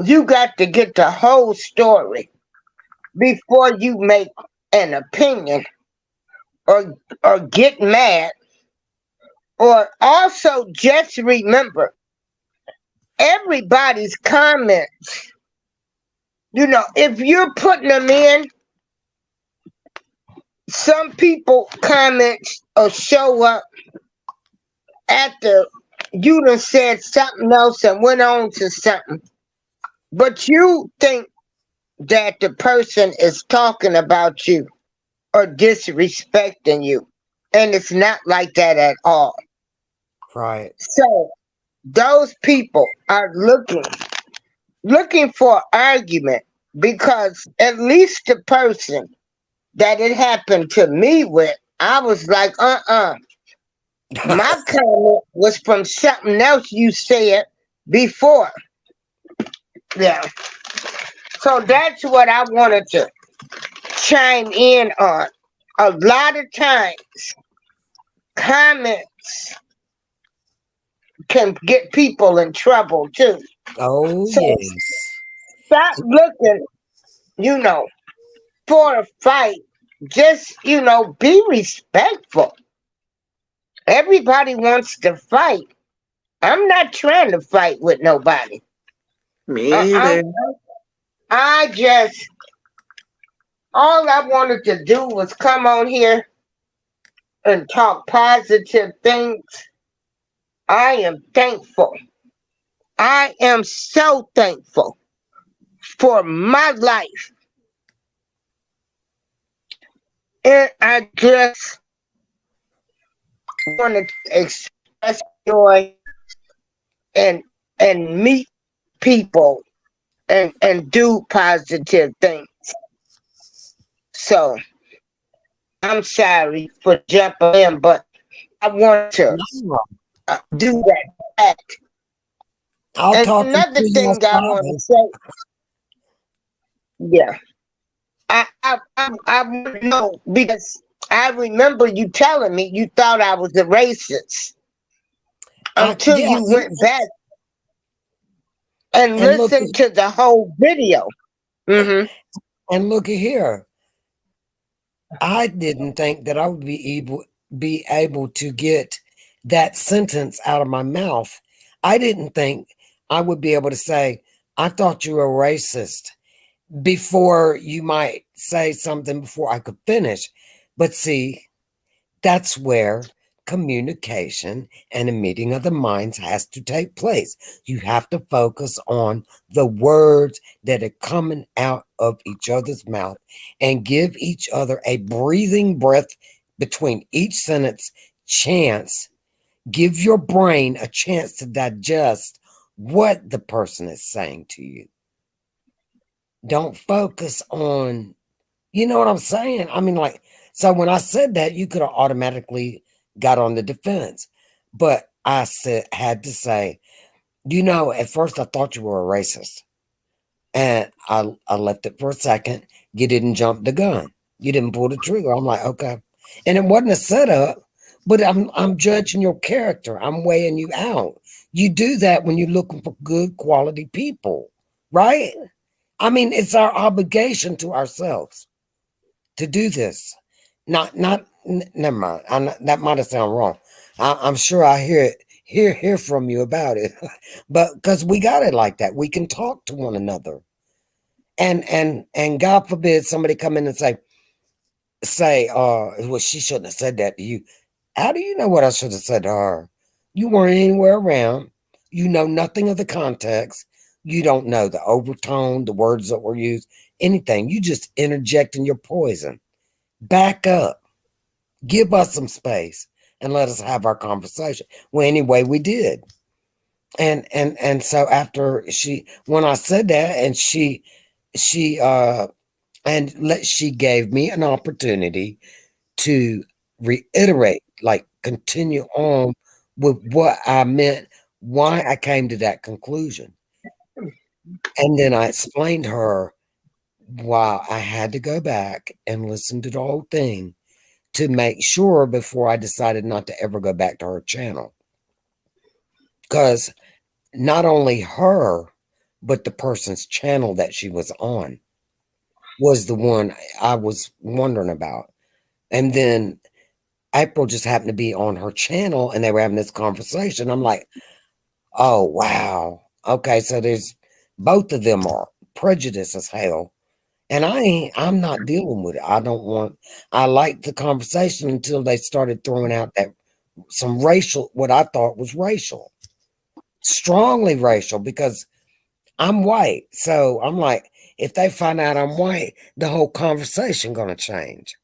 A: you got to get the whole story before you make an opinion or get mad. Or also just remember everybody's comments. if you're putting them in, some people comments or show up after you done said something else and went on to something. But you think that the person is talking about you or disrespecting you. And it's not like that at all.
B: Right.
A: So those people are looking for argument because at least the person that it happened to me with, I was like, my comment was from something else you said before. Yeah. So that's what I wanted to chime in on. A lot of times, comments can get people in trouble too.
B: Oh,
A: So
B: yes.
A: stop looking, you know, for a fight. Just, be respectful. Everybody wants to fight. I'm not trying to fight with nobody.
C: Me
A: I,
C: either.
A: I just, all I wanted to do was come on here and talk positive things. I am thankful. I am so thankful for my life. And I just wanted to express joy and meet people and do positive things. So I'm sorry for jumping in, but I want to
B: No,
A: do that back.
B: I'll
A: And
B: talk
A: another
B: to you
A: thing I want to
B: Friday.
A: say, yeah, I want to know because I remember you telling me you thought I was a racist until
B: Yeah,
A: you went back and
B: and look
A: listened to the whole video. Hmm.
B: and look at here. I didn't think that I would be able to get that sentence out of my mouth. I didn't think I would be able to say, I thought you were racist before you might say something before I could finish. But see, that's where communication and a meeting of the minds has to take place. You have to focus on the words that are coming out of each other's mouth and give each other a breathing breath between each sentence chance. Give your brain a chance to digest what the person is saying to you. Don't focus on, you know what I'm saying? I mean, like, so when I said that, you could have automatically got on the defense. But I had to say, at first I thought you were a racist. And I left it for a second. You didn't jump the gun. You didn't pull the trigger. I'm like, okay. And it wasn't a setup, but I'm judging your character. I'm weighing you out. You do that when you're looking for good quality people, right? I mean, it's our obligation to ourselves to do this. Never mind. That might have sounded wrong. I'm sure I hear from you about it, but because we got it like that, we can talk to one another, and God forbid somebody come in and say, well, she shouldn't have said that to you. How do you know what I should have said to her? You weren't anywhere around. You know nothing of the context. You don't know the overtone, the words that were used, anything. You just interjecting your poison. Back up. Give us some space and let us have our conversation. Well, anyway, we did. And so after when I said that, and she gave me an opportunity to reiterate, like continue on with what I meant, why I came to that conclusion. And then I explained to her why I had to go back and listen to the whole thing to make sure before I decided not to ever go back to her channel. Because not only her, but the person's channel that she was on was the one I was wondering about. And then April just happened to be on her channel and they were having this conversation. I'm like, oh, wow. Okay, so there's both of them are prejudice as hell. And I'm not dealing with it. I don't want, I liked the conversation until they started throwing out that some racial, what I thought was racial, strongly racial, because I'm white. So I'm like, if they find out I'm white, the whole conversation gonna change.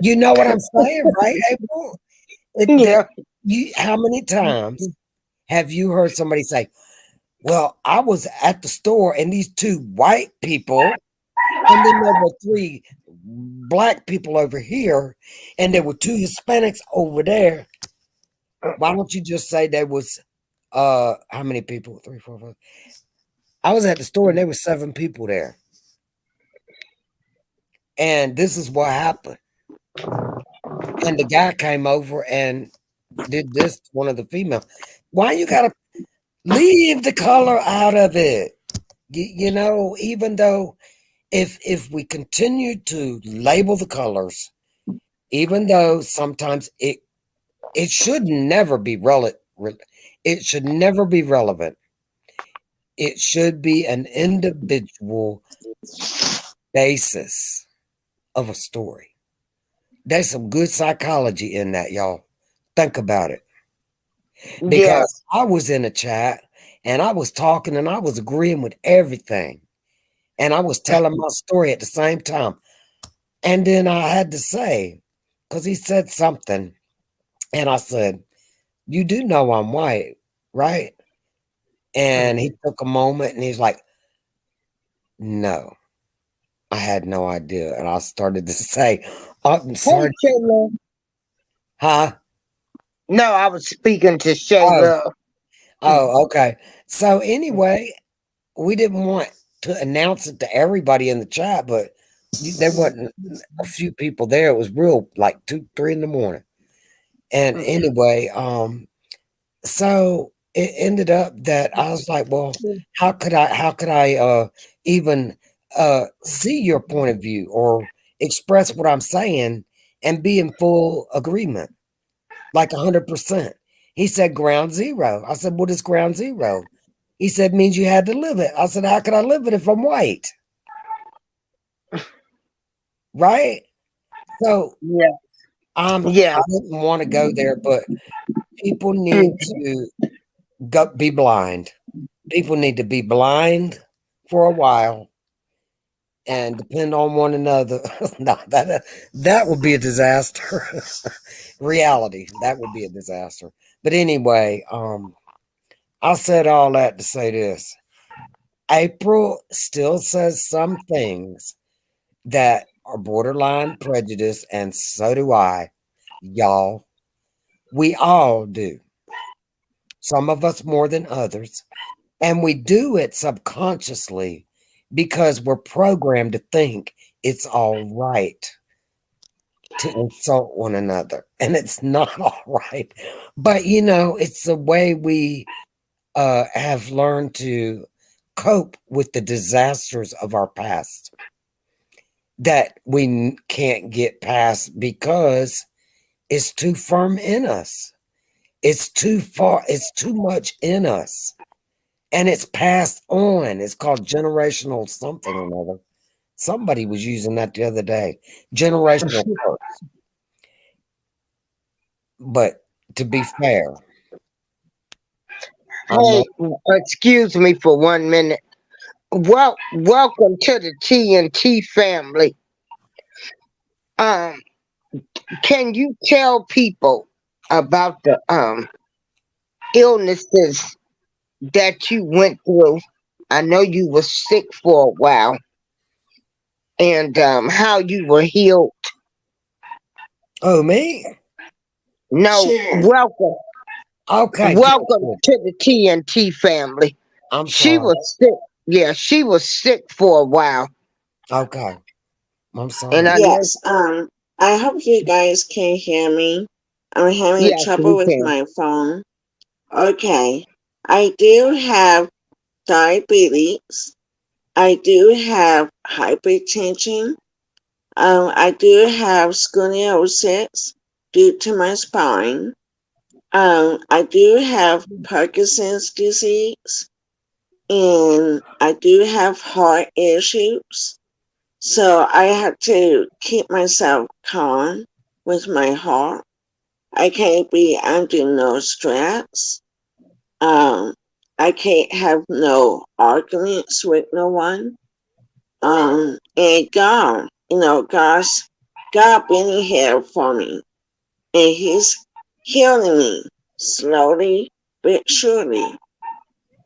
B: You know what I'm saying, right, April?
A: Yeah.
B: How many times have you heard somebody say, "Well, I was at the store and these two white people, and then there were three black people over here, and there were two Hispanics over there." Why don't you just say there was how many people? Three, four, five. I was at the store and there were 7 people there. And this is what happened. And the guy came over and did this to one of the females. Why you gotta leave the color out of it? You know, even though if we continue to label the colors, even though sometimes it should never be relevant. It should never be relevant. It should be an individual basis of a story. There's some good psychology in that, y'all. Think about it.
A: Yeah.
B: Because I was in a chat and I was talking and I was agreeing with everything. And I was telling my story at the same time. And then I had to say, because he said something, and I said, "You do know I'm white, right?" And he took a moment and he's like, "No, I had no idea." And I started to say, "Oh, I'm
A: Hey,
B: sorry."
A: Shayla.
B: Huh?
A: No, I was speaking to
B: Oh,
A: Shayla.
B: oh, okay. So anyway, we didn't want to announce it to everybody in the chat, but there wasn't a few people there. It was real like 2, 3 in the morning. And anyway, so it ended up that I was like, well, how could I even see your point of view or express what I'm saying and be in full agreement, like 100%. He said ground zero. I said, what is ground zero? He said, means you had to live it. I said, how could I live it if I'm white? Right? So
A: Yeah. Yeah.
B: I didn't want to go there, but people need to go be blind. People need to be blind for a while and depend on one another. No, that would be a disaster. Reality, that would be a disaster. But anyway, I said all that to say this. April still says some things that are borderline prejudice, and so do I, y'all. We all do. Some of us more than others. And we do it subconsciously because we're programmed to think it's all right to insult one another. And it's not all right. But, you know, it's the way we have learned to cope with the disasters of our past that we can't get past because it's too firm in us. It's too far, it's too much in us. And it's passed on. It's called generational something or another. Somebody was using that the other day. Generational curse. But to be fair, I'm
A: Hey,
B: not.
A: excuse me for 1 minute. Welcome to the TNT family. Um, can you tell people about the illnesses that you went through? I know you were sick for a while, and how you were healed.
B: Oh, me?
A: No,
C: Sure.
B: Okay, good,
A: welcome
B: good.
A: to the TNT family.
B: I'm
A: She
B: sorry.
A: was sick. Yeah, she was sick for a while,
B: Okay. I'm
A: and
B: sorry.
A: I know.
C: Yes. I hope you guys can hear me. I'm having
A: Yes,
C: trouble
A: we
C: with
A: can.
C: my phone. Okay. I do have diabetes. I do have hypertension. I do have scoliosis due to my spine. I do have Parkinson's disease. and I do have heart issues. So I have to keep myself calm with my heart. I can't be under no stress. Um, I can't have no arguments with no one. And God, God been here for me, and He's healing me slowly but surely.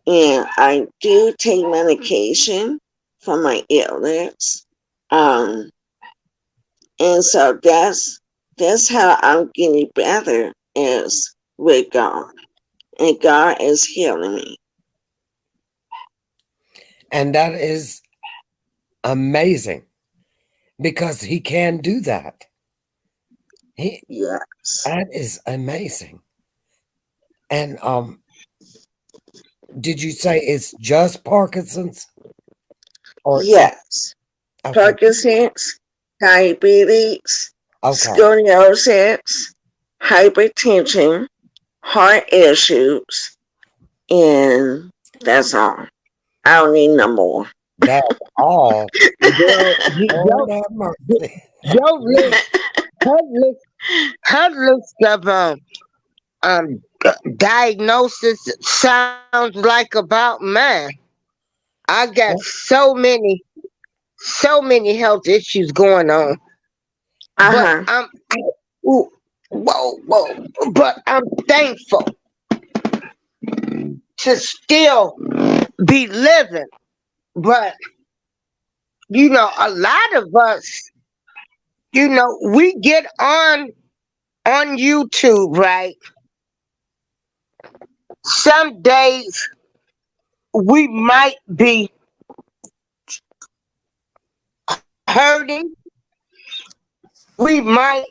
C: And I do take medication for my illness. Um, and so that's how I'm getting better is with God, and God is healing me.
B: And that is amazing because he can do that. He
C: Yes,
B: That is amazing. And did you say it's just Parkinson's or some?
C: yes.
B: Okay,
C: Parkinson's, diabetes,
B: okay,
C: scoliosis, hypertension, heart issues, and that's all. I don't need no more.
B: that's all.
A: Girl,
B: Lord have mercy.
A: your list, her list, her list of diagnosis sounds like about mine. I got so many health issues going on, but
C: Uh-huh.
A: ooh, whoa, but I'm thankful to still be living. But a lot of us, we get on YouTube, right? Some days we might be hurting, we might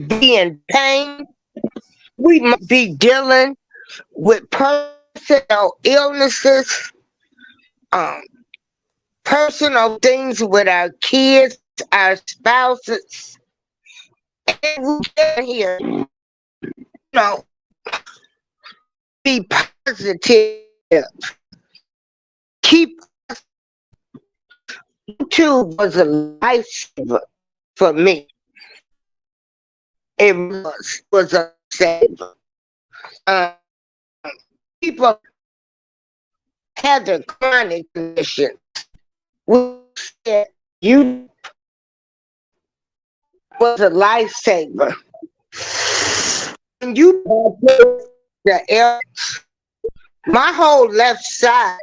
A: be in pain, we might be dealing with personal illnesses, um, personal things with our kids, our spouses, and we get here, know, be positive. Keep YouTube was a lifesaver for me. It was a saver. Um, People had the chronic condition. We said you was a lifesaver. And you the air, my whole left side,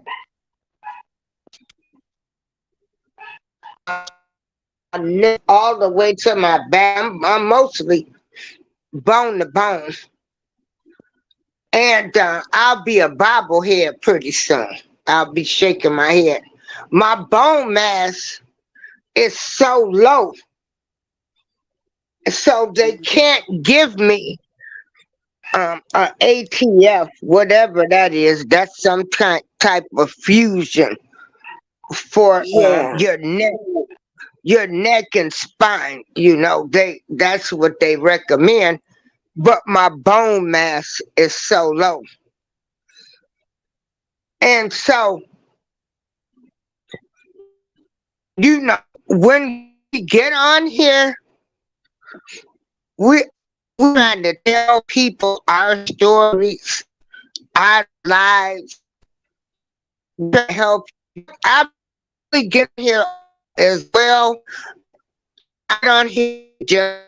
A: all the way to my back. I'm mostly bone to bone, and I'll be a bobblehead pretty soon. I'll be shaking my head. My bone mass is so low, so they can't give me a ATF, whatever that is. That's some type of fusion for
C: Yeah.
A: your neck and spine. That's what they recommend. But my bone mass is so low, and so when we get on here, we we're trying to tell people our stories, our lives, to help. I really get here as well. I don't hear just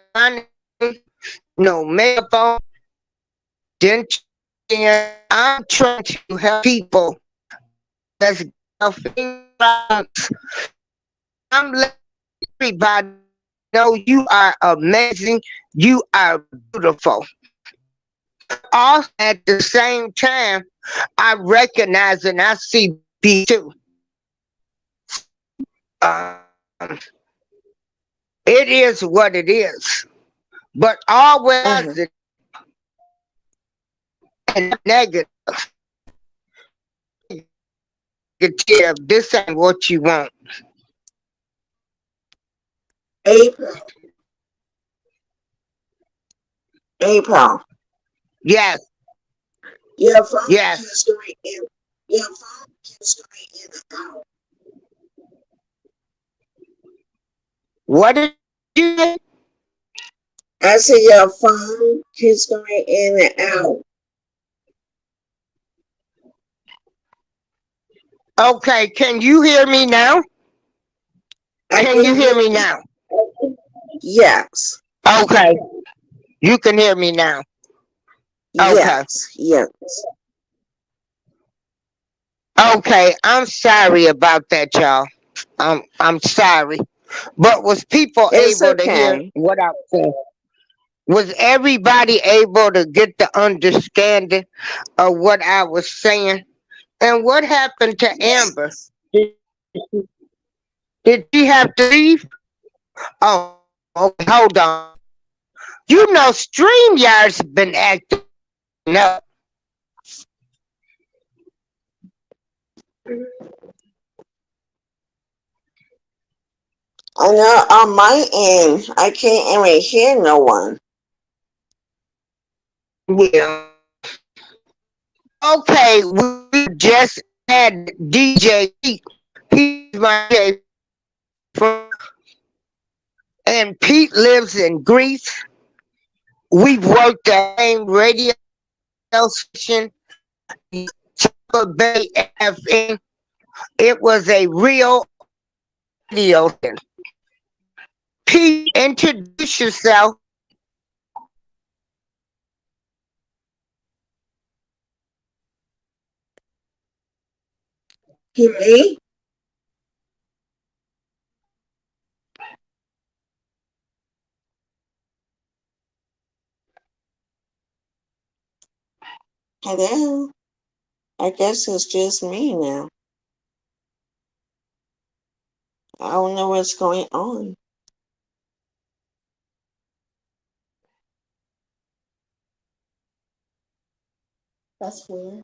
A: no makeup on, didn't. I'm trying to help people. That's I'm letting everybody know you are amazing. You are beautiful. Also, at the same time, I recognize and I see B too. Um, it is what it is. But
C: Uh-huh.
A: always and negative, this ain't what you want.
C: April. April.
A: Yes,
C: Your phone
A: yes.
C: history. Your phone history
A: What did you say?
C: I said your phone keeps going in and out.
A: Okay, can you hear me now?
C: I
A: Can you
C: can
A: hear
C: hear
A: me
C: you.
A: now?
C: Yes.
A: Okay, you can hear me now. Okay.
C: Yes. Yes.
A: Okay, I'm sorry about that, y'all. I'm sorry. But was people
C: It's
A: able to hear
C: okay.
A: what I was saying? Was everybody able to get the understanding of what I was saying? And what happened to Amber?
C: Yes.
A: Did, did she have to leave? Oh, okay, hold on. You know, StreamYard's been acting up.
C: I know on my end, I can't even hear no one.
A: Yeah. Okay, we just had DJ Pete. He's my DJ friend, and Pete lives in Greece. We've worked at the same radio station, Tampa Bay FM. It was a real radio station. Pete, introduce yourself.
C: Hear me? Hello? I guess it's just me now. I don't know what's going on. That's weird.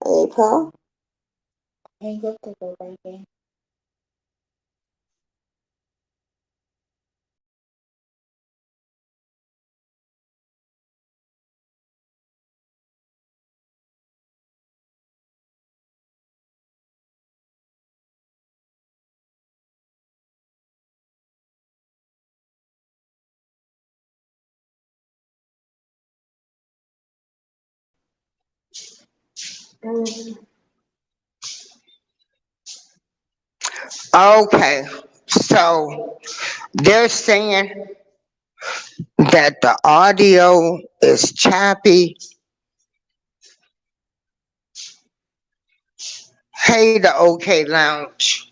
C: April? Hang up the go back in.
A: Okay, so they're saying that the audio is choppy. Hey, the OK Lounge.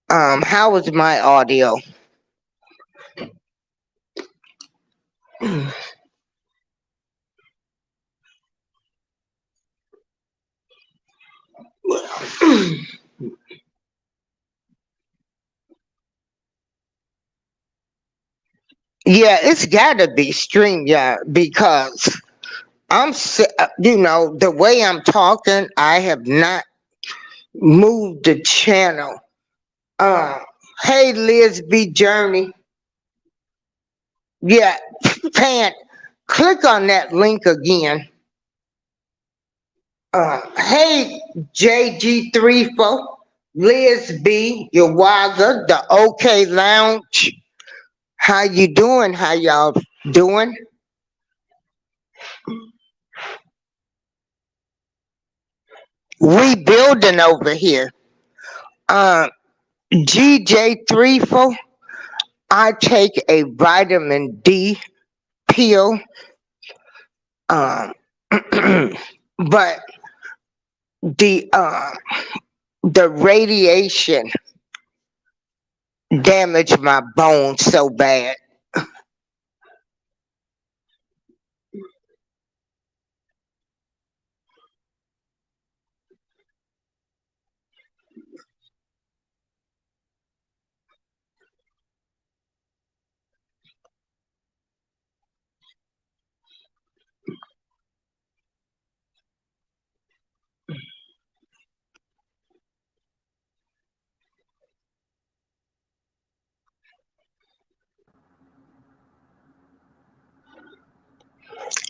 A: How is my audio? Yeah, it's gotta be StreamYard because you know, the way I'm talking, I have not moved the channel. Um, hey, Liz B. Journey. Yeah, Pan, click on that link again. Hey, JG34, Liz B. Yawaga, the OK Lounge. How you doing? How y'all doing? We building over here. Uh, GJ34, I take a vitamin D pill, um, but the uh, the radiation damaged my bones so bad.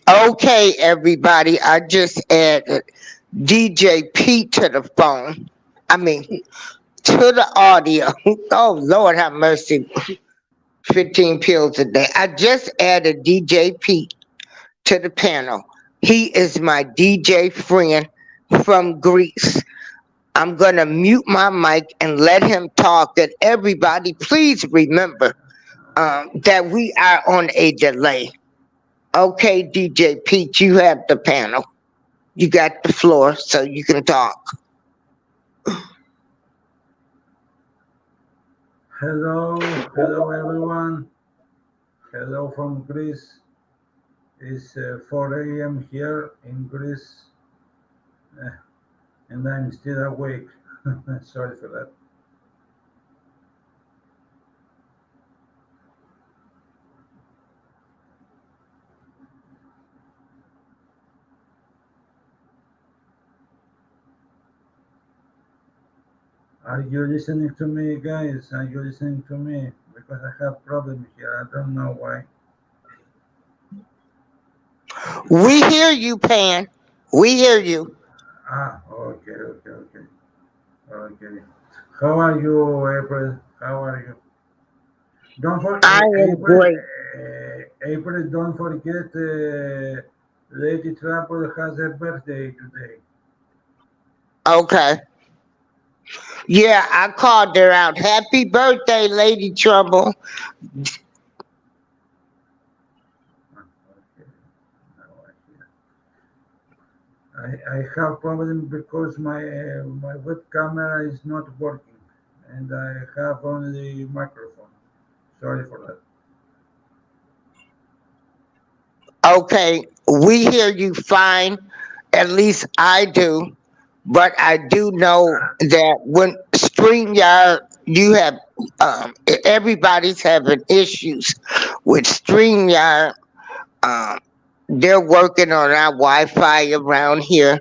A: Okay, everybody, I just added DJ Pete to the phone. I mean, to the audio. Oh, Lord have mercy. 15 pills a day. I just added DJ Pete to the panel. He is my DJ friend from Greece. I'm going to mute my mic and let him talk. And everybody, please remember that we are on a delay. Okay, DJ Pete, you have the panel. You got the floor so you can talk.
D: Hello everyone. Hello from Greece. It's 4 a.m. here in Greece, uh, and I'm still awake. Sorry for that. Are you listening to me, guys? Are you listening to me? Because I have problem here. I don't know why.
A: We hear you, Pan. We hear you.
D: Okay. How are you, April? How are you? Don't for
A: I am
D: April.
A: great.
D: April. Don't forget. Lady Trouble has a birthday today.
A: Okay. Yeah, I called her out. Happy birthday, Lady Trouble.
D: Okay. Now I have problem because my web camera is not working, and I have only microphone. Sorry for that.
A: Okay, we hear you fine. At least I do. But I do know that when StreamYard, you have everybody's having issues with StreamYard. Um, they're working on our Wi-Fi around here.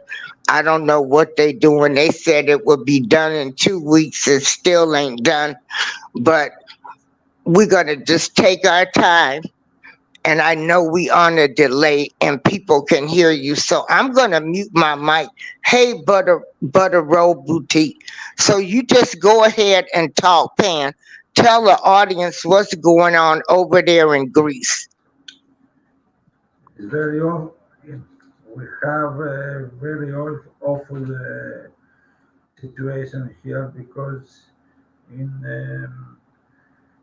A: I don't know what they're doing. They said it would be done in 2 weeks. It still ain't done. But we're gonna just take our time, and I know we on a delay and people can hear you. So I'm gonna mute my mic. Hey, Butter Roll Boutique. So you just go ahead and talk, Pan. Tell the audience what's going on over there in Greece.
D: It's very awful. We have a very awful situation here because in um,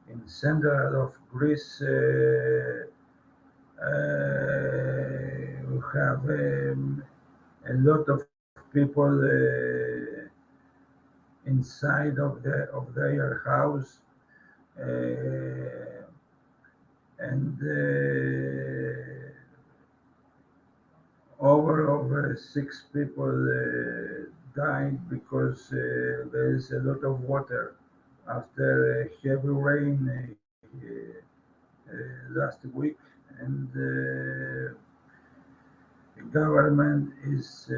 D: in center of Greece we have a lot of people inside of their house, and over 6 people died because there is a lot of water after heavy rain last week, and the government is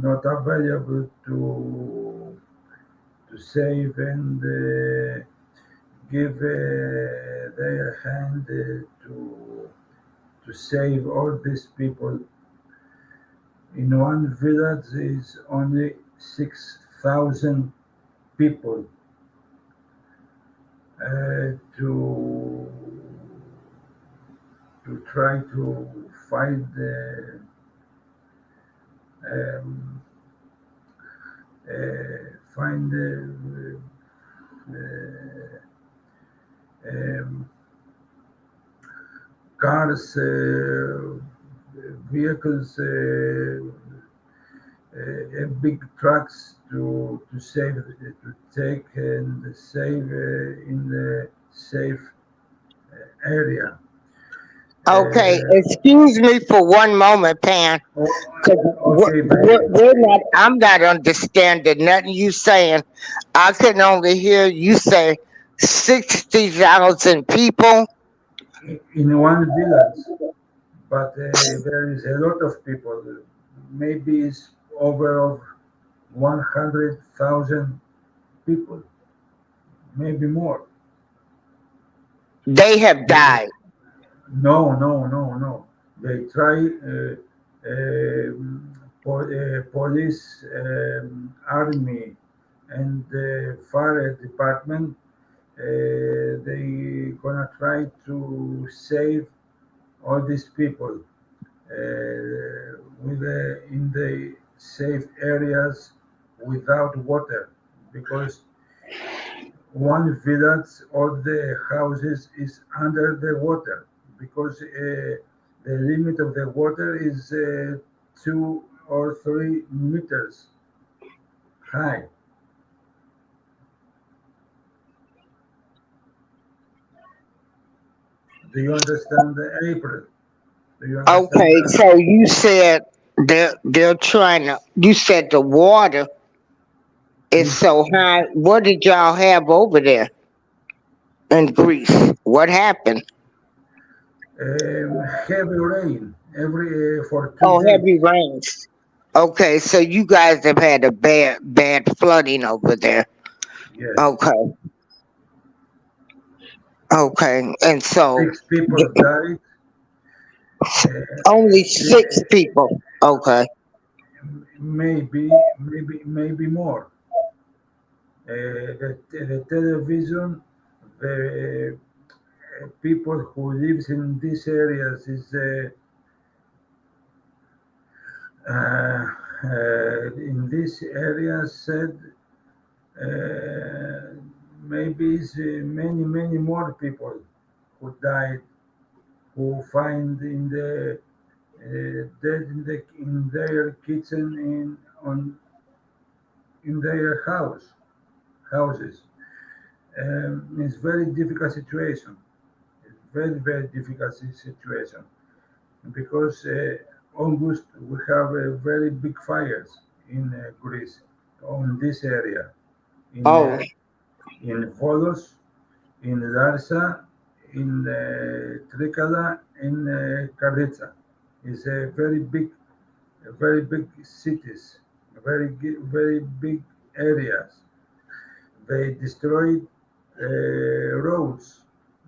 D: not available to save and give their hand to save all these people. In one village is only 6,000 people to try to find um, find um, cars, vehicles, big trucks to save to take and save in the safe area.
A: Okay,
D: Uh,
A: excuse me for one moment, Pan. Cause
D: okay, baby.
A: we're not. I'm not understanding nothing you saying. I can only hear you say 60,000 people.
D: In one village, but there is a lot of people. Maybe it's over of 100,000 people, maybe more.
A: They have
D: They,
A: died.
D: no. They try. police, army, and the fire department, they gonna try to save all these people in the safe areas without water, because one village, all the houses is under the water, because the limit of the water is 2 or 3 meters high. Do you understand, April? Do you understand
A: Okay,
D: that?
A: so you said they're trying to. You said the water is
D: Is
A: so high. What did y'all have over there in Greece? What happened?
D: heavy rain every for two
A: Oh,
D: days.
A: heavy rains. Okay, so you guys have had a bad flooding over there.
D: Yes,
A: Okay, okay, and so
D: 6 people died.
A: only
D: The,
A: 6 people. Okay.
D: maybe more. The television, the people who lives in these areas is in this area said uh, maybe it's many more people who died, who find in the dead in their kitchen in their houses. It's very difficult situation. It's very difficult situation, because August we have very big fires in Greece on this area
A: Oh,
D: in Volos, in Larsa, in Trikala, in Karitsa. It's a very big cities, very big areas. They destroyed roads.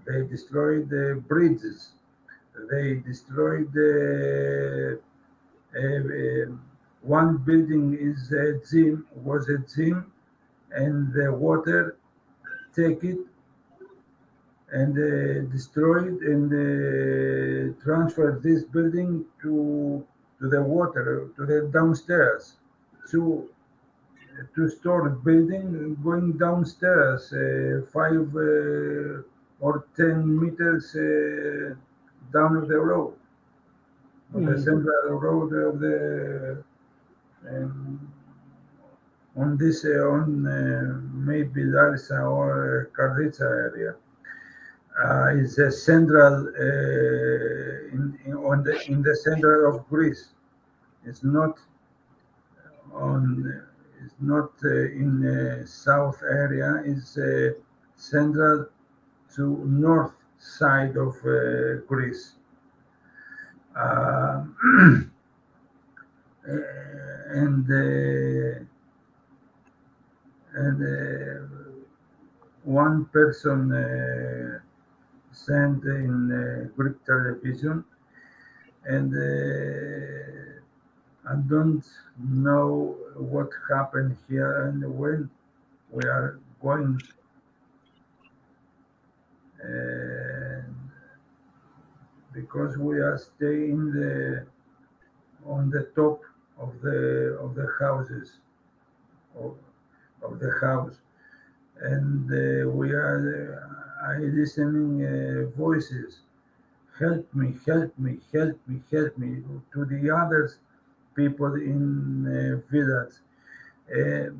D: They destroyed the bridges. They destroyed the one building is a gym was a gym, and the water take it and destroyed and transferred this building to the water to the downstairs to store building going downstairs 5 or 10 meters down of the road, on the
B: Mm.
D: central road of the um, on this on maybe Larsa or Karditsa area. Is a central in the center of Greece. It's not on it's not in south area. It's central to north side of Greece. Uh, and one person sent in Greek television, and I don't know what happened here and when we are going, uh, because we are staying on the top of the houses of, of the house, and we are I listening voices, help me, help me, help me, help me, to the others people in village. Uh,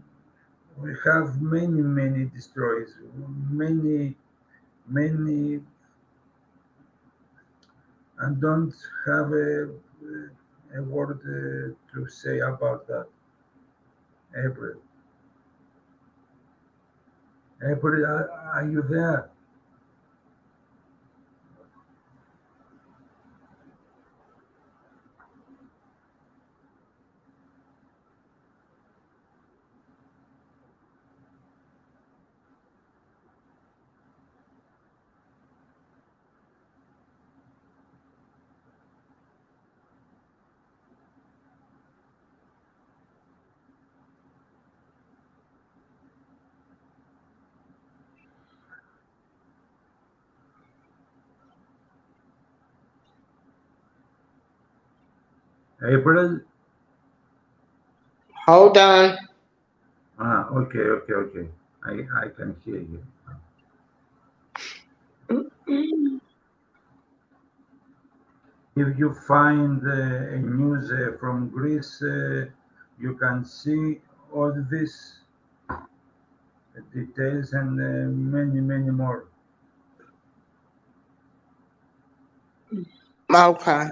D: we have many destroys, many many, and don't have a word to say about that. April, April, are you there? April?
A: Hold on.
D: Ah, okay, okay, okay. I can hear you. If you find a news from Greece, you can see all these details and many, many more.
A: Okay.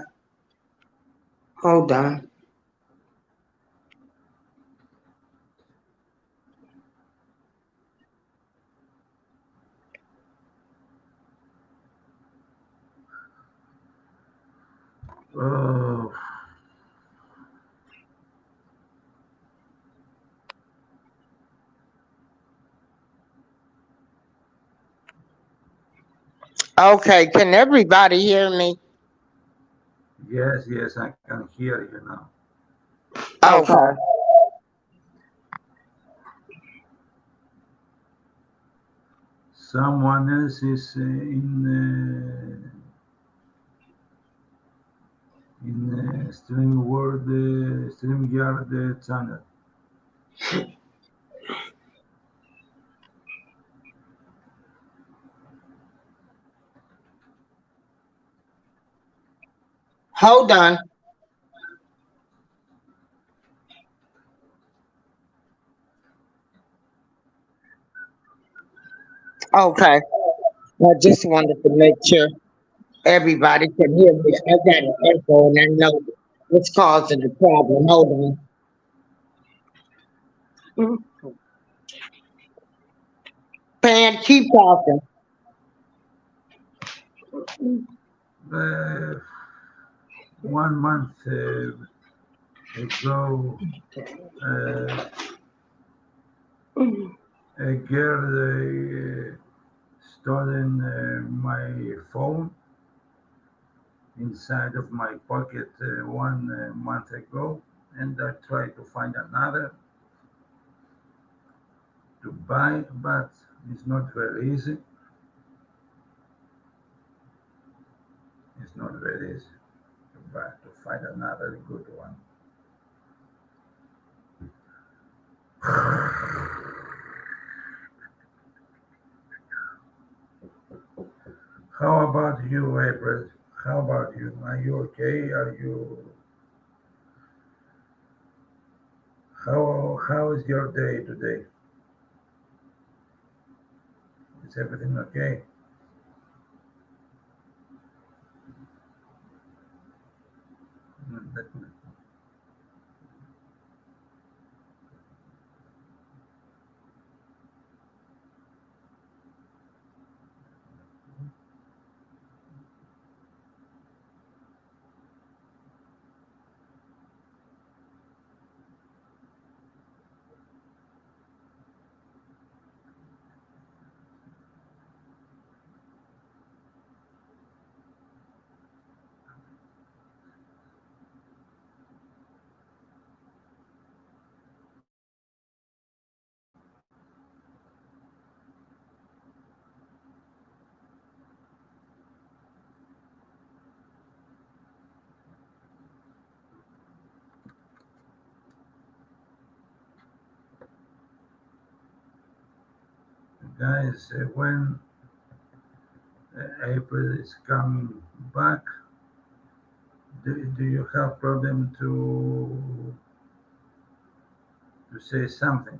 A: Hold on.
D: Oh,
A: Okay. Can everybody hear me?
D: yes, yes, I can hear you now.
A: Okay.
D: Someone else is in StreamYard channel.
A: Hold on. Okay. I just wanted to make sure everybody can hear me. I got an echo and I know what's causing the problem. Hold on. Pan, keep talking.
D: Uh, 1 month ago, uh, a girl stolen my phone inside of my pocket 1 month ago, and I tried to find another to buy, but it's not very easy. It's not very easy to find another good one. How about you, April? How about you? Are you okay? Are you how is your day today? Is everything okay? Let me- Guys, when April is coming back, do you have problem to say something?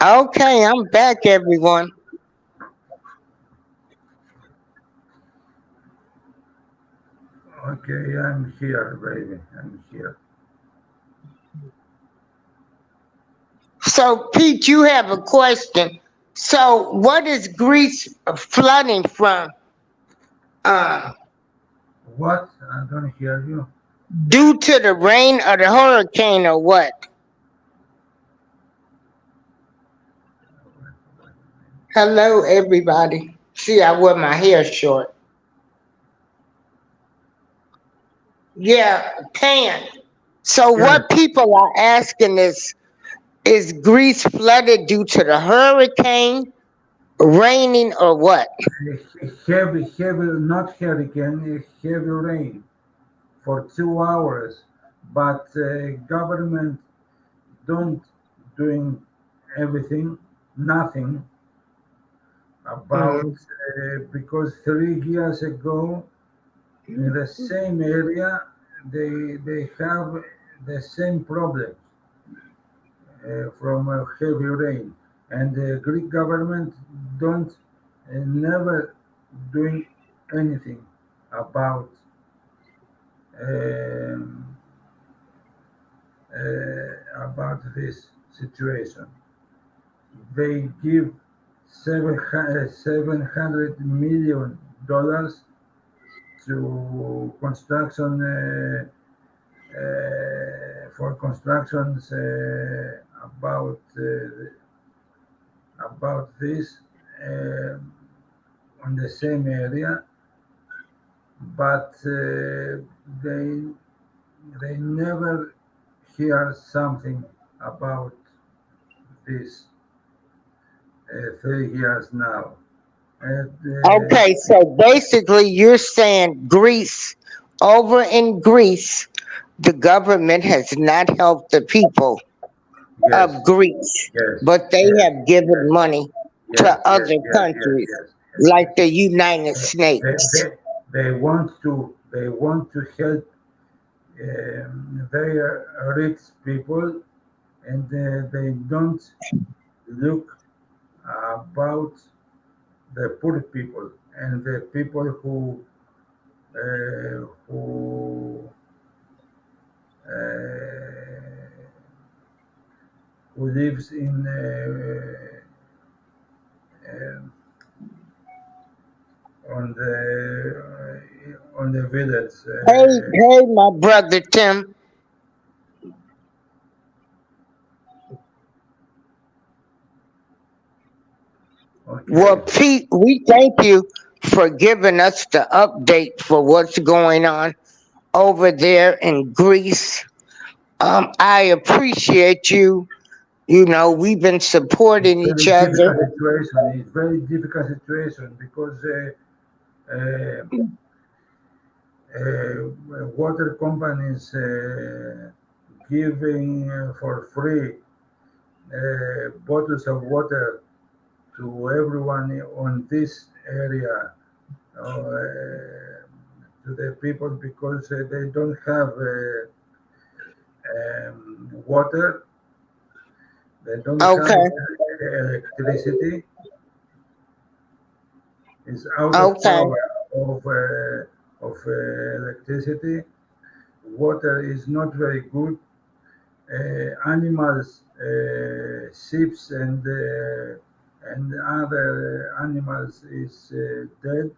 A: Okay, I'm back, everyone.
D: Okay, I'm here, baby. I'm here.
A: So, Pete, you have a question. So, what is Greece flooding from? Uh,
D: What? I don't hear you.
A: Due to the rain or the hurricane or what?
D: Wait, wait a minute.
A: Hello, everybody. See, I wear my hair short. Yeah, tan. So,
D: Yes,
A: what people are asking is Greece flooded due to the hurricane, raining, or what?
D: heavy, not hurricane, heavy rain for 2 hours, but government don't doing everything, nothing about
A: Mm.
D: because 3 years ago in the same area they have the same problem from heavy rain, and the Greek government don't never doing anything about um, this situation. They give 700 million dollars to construction for constructions about this um, on the same area, but they they never hear something about this 3 years now. And
A: Okay, so basically, you're saying Greece, over in Greece, the government has not helped the people
D: yes,
A: of Greece,
D: yes,
A: but they
D: yes,
A: have given
D: yes,
A: money
D: yes,
A: to
D: yes,
A: other
D: yes, yes,
A: countries
D: yes, yes,
A: like
D: yes.
A: the United
D: They,
A: States.
D: they, they want to help their rich people, and they don't look about the poor people and the people uh, who lives in uh, on the village.
A: Hey, hey, my brother Tim. Well,
D: Okay,
A: Pete, we thank you for giving us the update for what's going on over there in Greece. I appreciate you. You know, we've been
D: it's
A: supporting each
D: very
A: other.
D: difficult situation. It's very difficult situation because uh, water companies giving for free bottles of water to everyone on this area, to the people because they don't have water, they don't have
A: Okay,
D: electricity, is out of
A: okay,
D: power of electricity. Water is not very good. Animals, sheep and other animals is dead.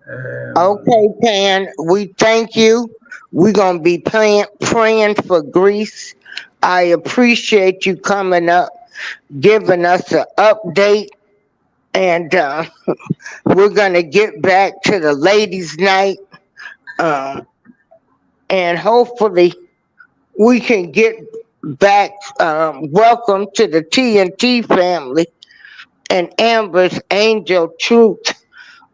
D: Um,
A: okay, Pan. We thank you. We're gonna be praying for Greece. I appreciate you coming up, giving us an update, and we're gonna get back to the ladies' night, um, and hopefully we can get back. Welcome to the TNT family and Amber's Angel Truth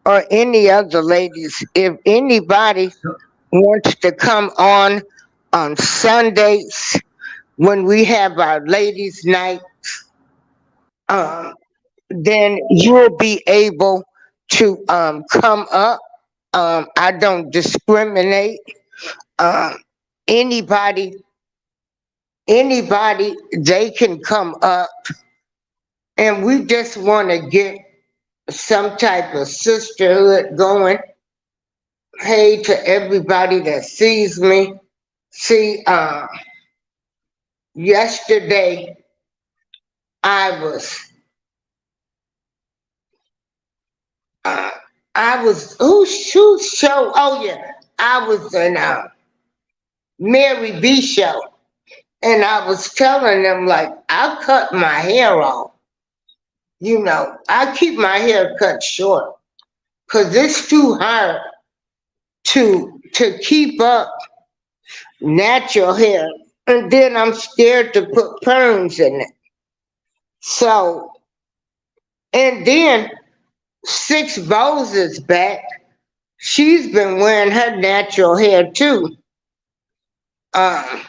A: or any other ladies. If anybody
D: so,
A: wants to come on Sundays when we have our ladies' night, um, then you'll be able to come up. I don't discriminate. Um, anybody anybody, they can come up, and we just want to get some type of sisterhood going. Hey to everybody that sees me. See, yesterday I was, uh, whose show? Oh yeah, I was in Mary B show, and I was telling them like I cut my hair off. You know, I keep my hair cut short because it's too hard to keep up natural hair, and then I'm scared to put perms in it. So, and then Six Bows is back. She's been wearing her natural hair too, um,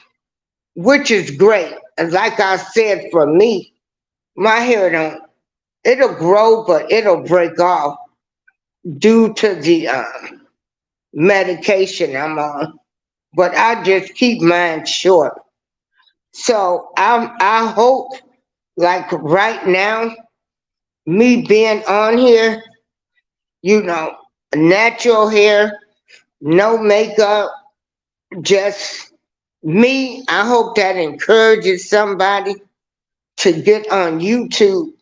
A: which is great. And like I said, for me, my hair don't. It'll grow, but it'll break off due to the medication I'm on. But I just keep mine short. So I hope, like right now, me being on here, you know, natural hair, no makeup, just me. I hope that encourages somebody to get on YouTube.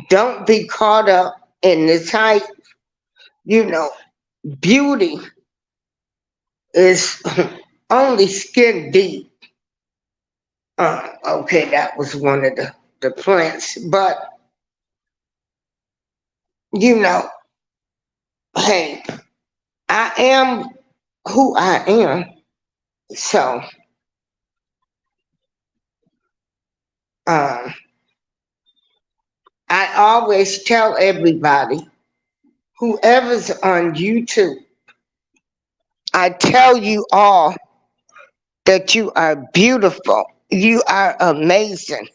A: Don't be caught up in this hype. You know, beauty is only skin deep. Okay, that was one of the plants. But, you know, hey, I am who I am. So, um, I always tell everybody, whoever's on YouTube, I tell you all that you are beautiful. You are amazing.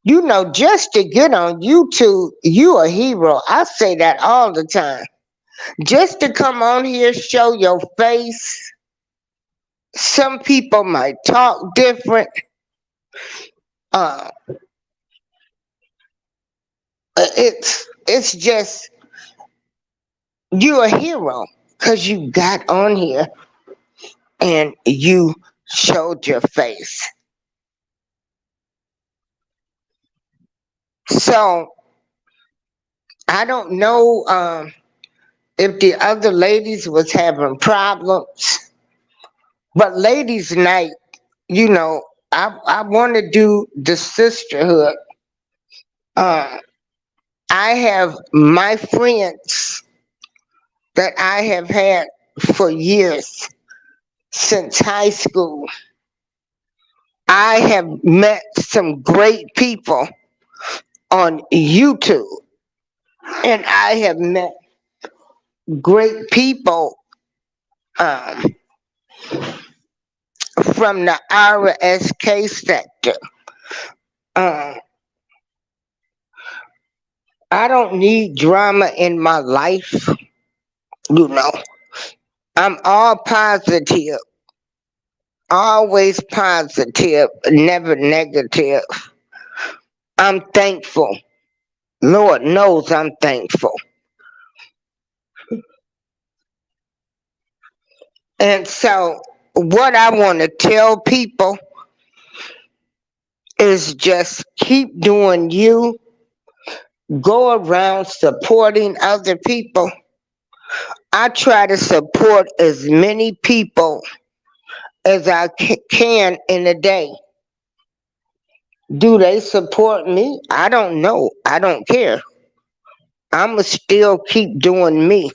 A: You know, just to get on YouTube, you a hero. I say that all the time. Just to come on here, show your face. Some people might talk different. Uh, it's just you a hero because you got on here and you showed your face. So I don't know if the other ladies was having problems, but ladies' night, you know, I want to do the sisterhood. Uh, I have my friends that I have had for years since high school. I have met some great people on YouTube, and I have met great people um, from the RSK sector. Uh, I don't need drama in my life, you know. I'm all positive, always positive, never negative. I'm thankful. Lord knows I'm thankful. And so, what I want to tell people is just keep doing you, go around supporting other people. I try to support as many people as I can in a day. Do they support me? I don't know. I don't care. I'ma still keep doing me.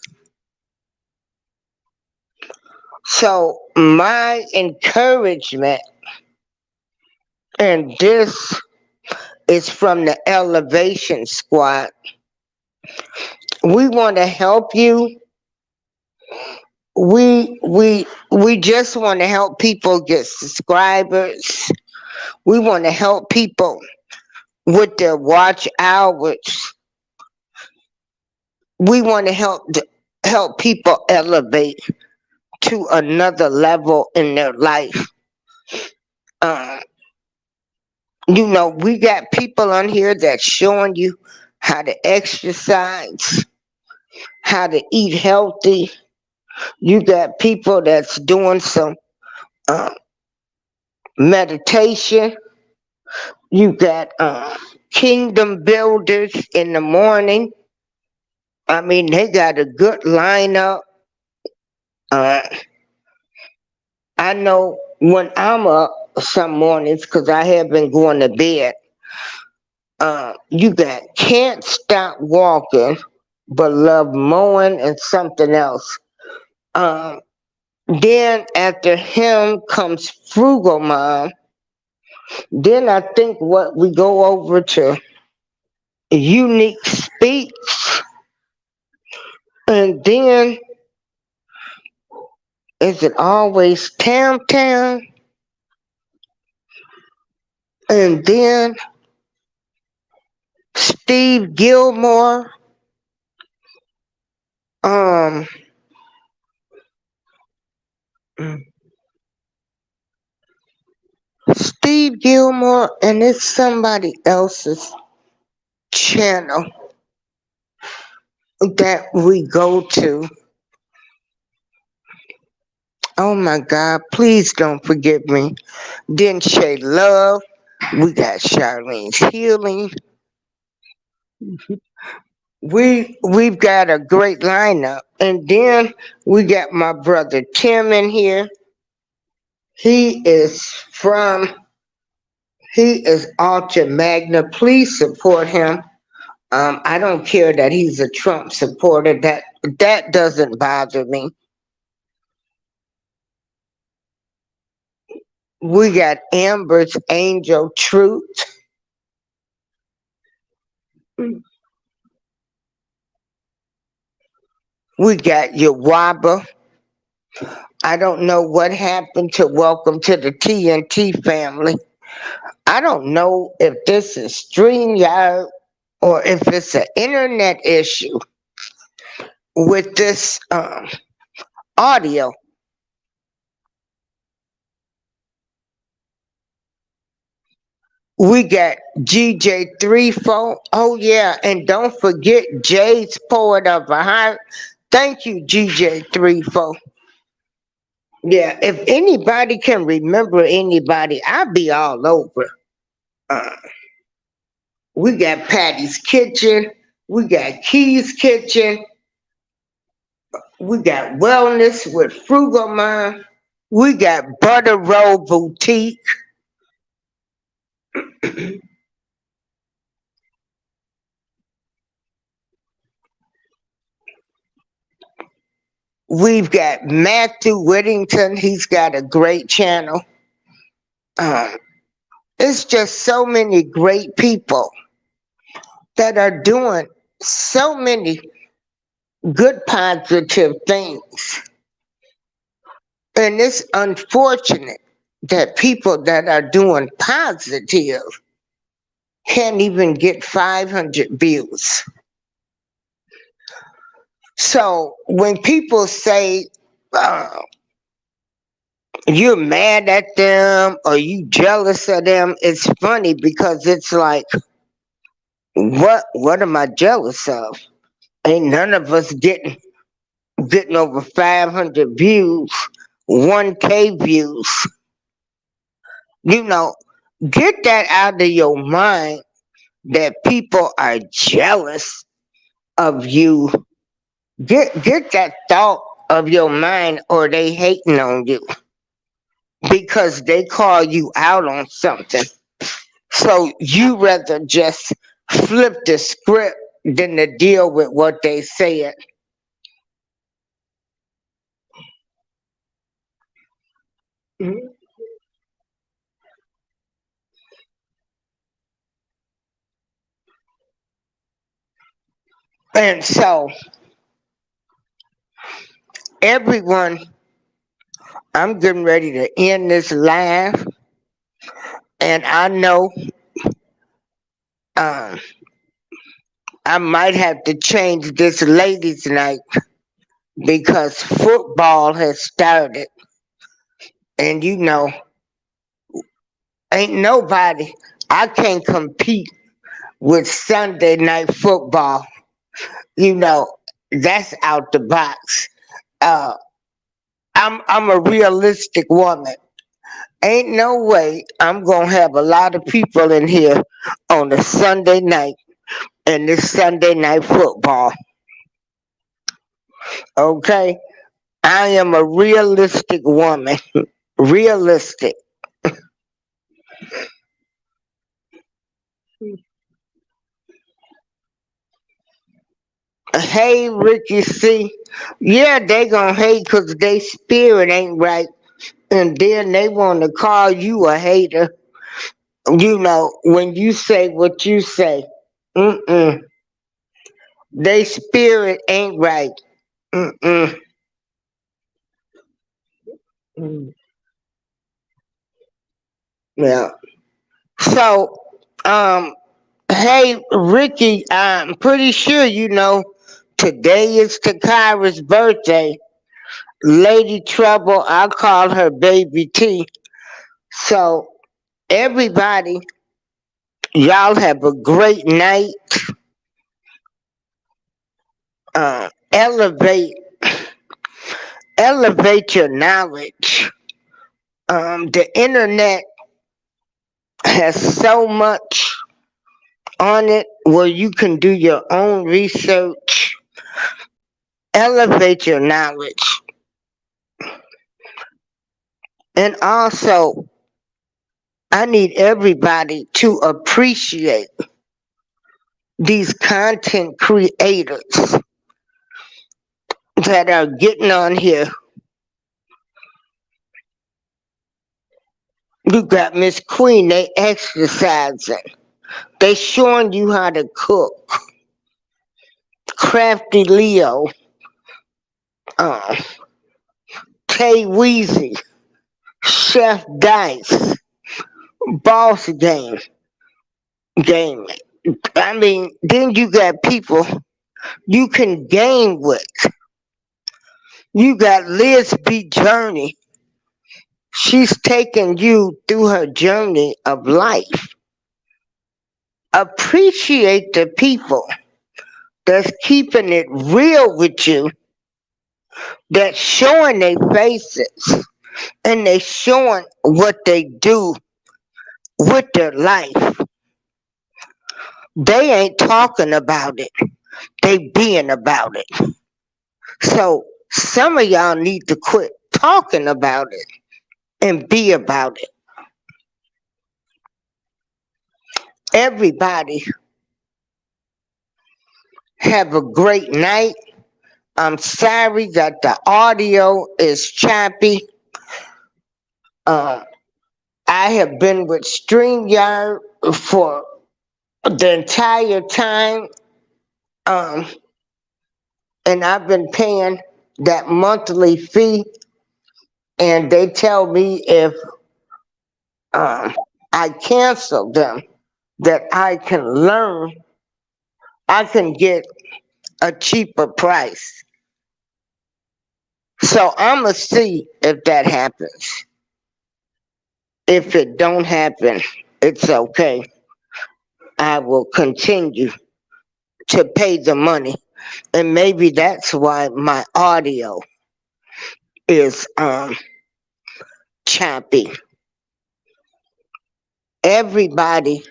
A: So my encouragement, and this is from the Elevation Squad. We want to help you. We just want to help people get subscribers. We want to help people with their watch hours. We want to help people elevate to another level in their life. Uh, We got people on here that's showing you how to exercise, how to eat healthy. You got people that's doing some uh, meditation. You got kingdom builders in the morning. I mean, they got a good lineup. Uh, I know when I'm up some mornings, because I have been going to bed, you got Can't Stop Walking, but Love Mowing and something else. Um, then after him comes Frugal Mom. Then I think what we go over to Unique Speaks. And then is it always Tam Tam? And then Steve Gilmore. Um, Steve Gilmore, and it's somebody else's channel that we go to. Oh my God, please don't forget me. Then Shay Love. We got Charlene's Healing. We've got a great lineup. And then we got my brother Tim in here. He is from he is Ultra Magna. Please support him. I don't care that he's a Trump supporter. That doesn't bother me. We got Amber's Angel Truth. We got Yawaba. I don't know what happened to Welcome to the TNT family. I don't know if this is StreamYard or if it's an internet issue with this audio. We got GJ34. Oh yeah, and don't forget Jay's Poet of a Heart. Thank you, GJ34. Yeah, if anybody can remember anybody, I'll be all over. Uh, we got Patty's Kitchen. We got Key's Kitchen. We got Wellness with Frugal Mind. We got Butter Roll Boutique. We've got Matthew Whittington. He's got a great channel. Um, it's just so many great people that are doing so many good positive things. And it's unfortunate that people that are doing positive can't even get 500 views. So when people say you're mad at them or you jealous of them, it's funny because it's like, what am I jealous of? Ain't none of us getting over 500 views, 1K views. You know, get that out of your mind that people are jealous of you. Get that thought of your mind, or they hating on you because they call you out on something. So you rather just flip the script than to deal with what they said. And so everyone, I'm getting ready to end this live, and I know um, I might have to change this ladies' night because football has started, and ain't nobody. I can't compete with Sunday night football. You know, that's out the box. Uh, I'm a realistic woman. Ain't no way I'm gonna have a lot of people in here on a Sunday night and this Sunday night football. Okay, I am a realistic woman. Realistic. Hey, Ricky C. Yeah, they gonna hate because they spirit ain't right, and then they want to call you a hater. You know, when you say what you say, mm-mm, they spirit ain't right. Mm-mm. Mm. Yeah. So, um, hey, Ricky, I'm pretty sure you know today is Takara's birthday. Lady Trouble, I call her Baby T. So, everybody, y'all have a great night. Elevate, elevate your knowledge. The internet has so much on it where you can do your own research. Elevate your knowledge. And also, I need everybody to appreciate these content creators that are getting on here. You got Miss Queen, they exercising. They showing you how to cook. Crafty Leo, uh, Tay Weezy, Chef Dice, Boss Game. I mean, then you got people you can game with. You got Liz B. Journey. She's taking you through her journey of life. Appreciate the people that's keeping it real with you, that's showing their faces, and they showing what they do with their life. They ain't talking about it. They being about it. So some of y'all need to quit talking about it and be about it. Everybody have a great night. I'm sorry that the audio is choppy. Um, I have been with StreamYard for the entire time, um, and I've been paying that monthly fee. And they tell me if um, I cancel them, that I can learn, I can get a cheaper price. So I'ma see if that happens. If it don't happen, it's okay. I will continue to pay the money. And maybe that's why my audio is choppy. Everybody,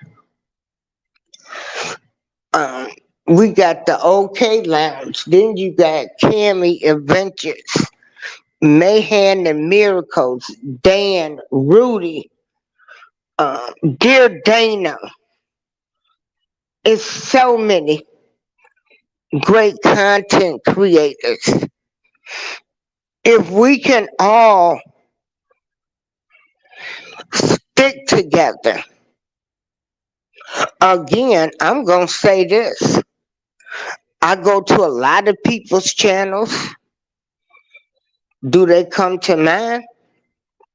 A: um we got the OK Lounge, then you got Cammy Adventures, Mayhem and Miracles, Dan, Rudy, Dear Dana. It's so many great content creators. If we can all stick together, again, I'm going to say this. I go to a lot of people's channels. Do they come to mine?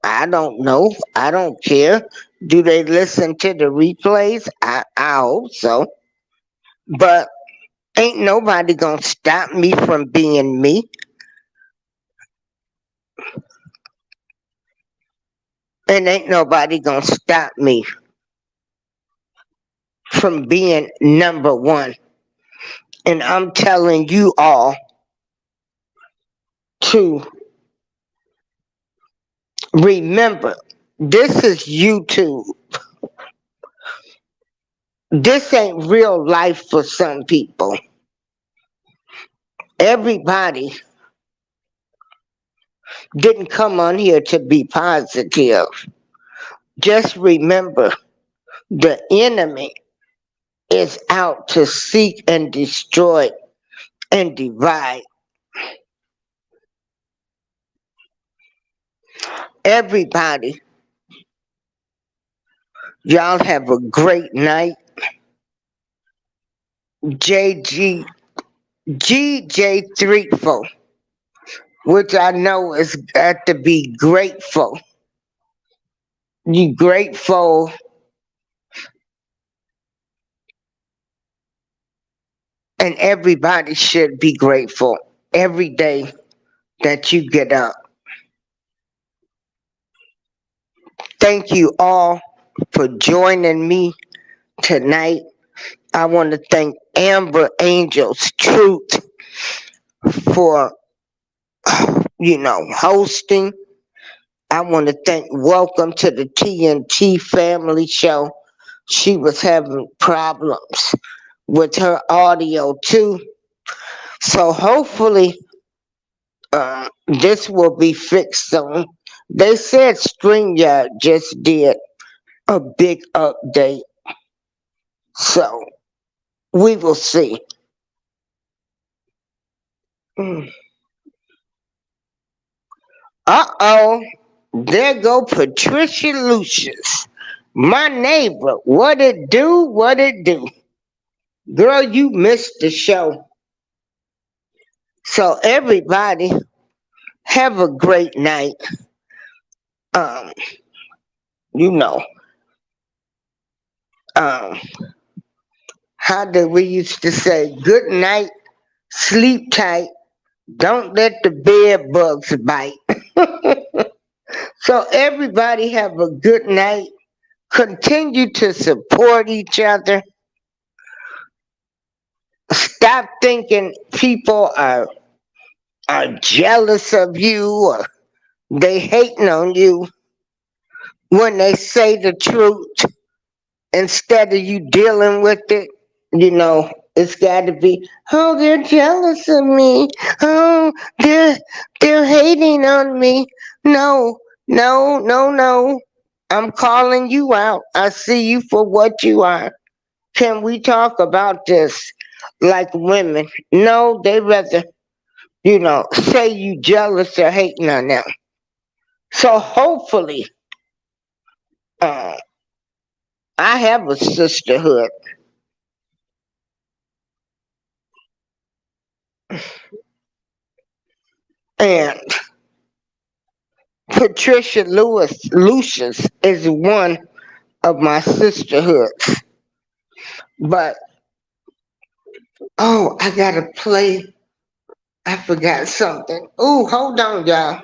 A: I don't know. I don't care. Do they listen to the replays? I hope so. But ain't nobody going to stop me from being me. And ain't nobody going to stop me from being number one. And I'm telling you all to remember, this is YouTube. This ain't real life for some people. Everybody didn't come on here to be positive. Just remember, the enemy is out to seek and destroy and divide. Everybody, y'all have a great night. GJ Threeful, which I know is got to be grateful. You grateful, and everybody should be grateful every day that you get up. Thank you all for joining me tonight. I want to thank Amber Angel's Truth for, hosting. I want to thank Welcome to the TNT Family Show. She was having problems with her audio too. So hopefully this will be fixed soon. They said StreamYard just did a big update. So we will see. Uh-oh. There go Patricia Lucius. My neighbor. What it do? What it do? Girl, you missed the show. So everybody, have a great night. You know, how did we used to say, good night, sleep tight, don't let the bed bugs bite. So everybody have a good night. Continue to support each other. Stop thinking people are jealous of you or they hating on you when they say the truth. Instead of you dealing with it, it's got to be, oh, they're jealous of me. Oh, they're hating on me. No. I'm calling you out. I see you for what you are. Can we talk about this like women? No, they rather, say you jealous or hating on them. So hopefully, I have a sisterhood. And Patricia Lucius is one of my sisterhoods. But, I gotta play. I forgot something. Ooh, hold on, y'all.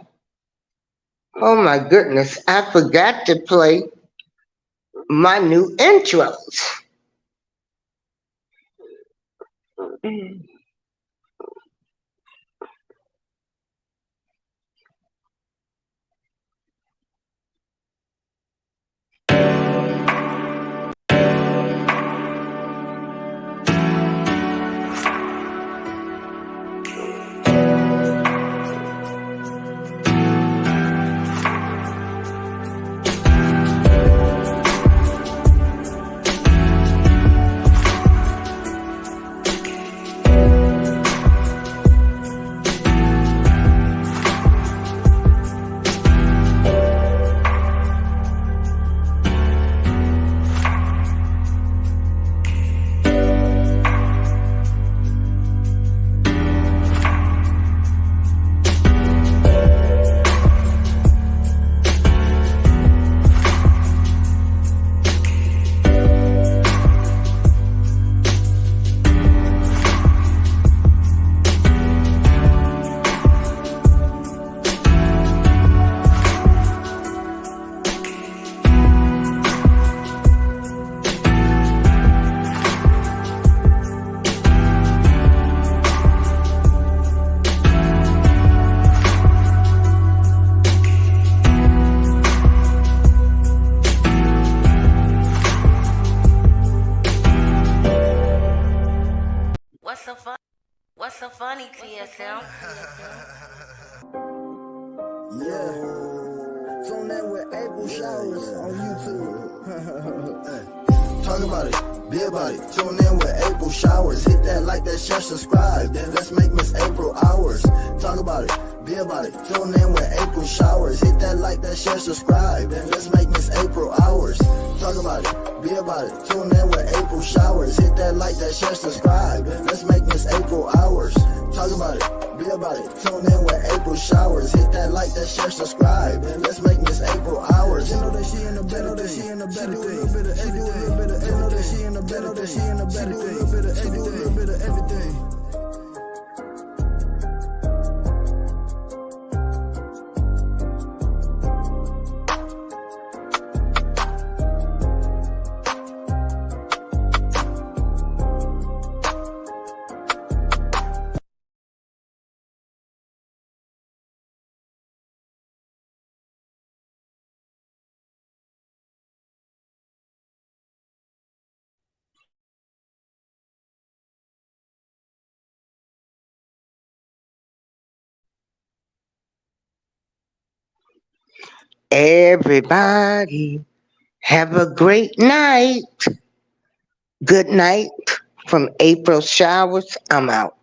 A: Oh my goodness, I forgot to play my new intros.
E: What's so funny, TSM?
F: Yeah. Tune in with April Showers on YouTube. Talk about it, be about it. Tune in with April Showers. Hit that like, that share, subscribe. Then let's make Miss April ours. Talk about it, be about it. Tune in with April Showers. Hit that like, that share, subscribe. Then let's make Miss April ours. Talk about it, be about it. Tune in with April Showers. Hit that like, that share, subscribe. Then let's make Miss April ours. Talk about it, be about it. Tune in with April Showers. Hit that like, that share, subscribe. And let's make Miss April ours. You know that she in the better thing. She in the better thing. She do a little bit of everything. You know that she in the better thing. She in the better thing. She do a little bit of everything.
A: Everybody, have a great night. Good night from April Showers. I'm out.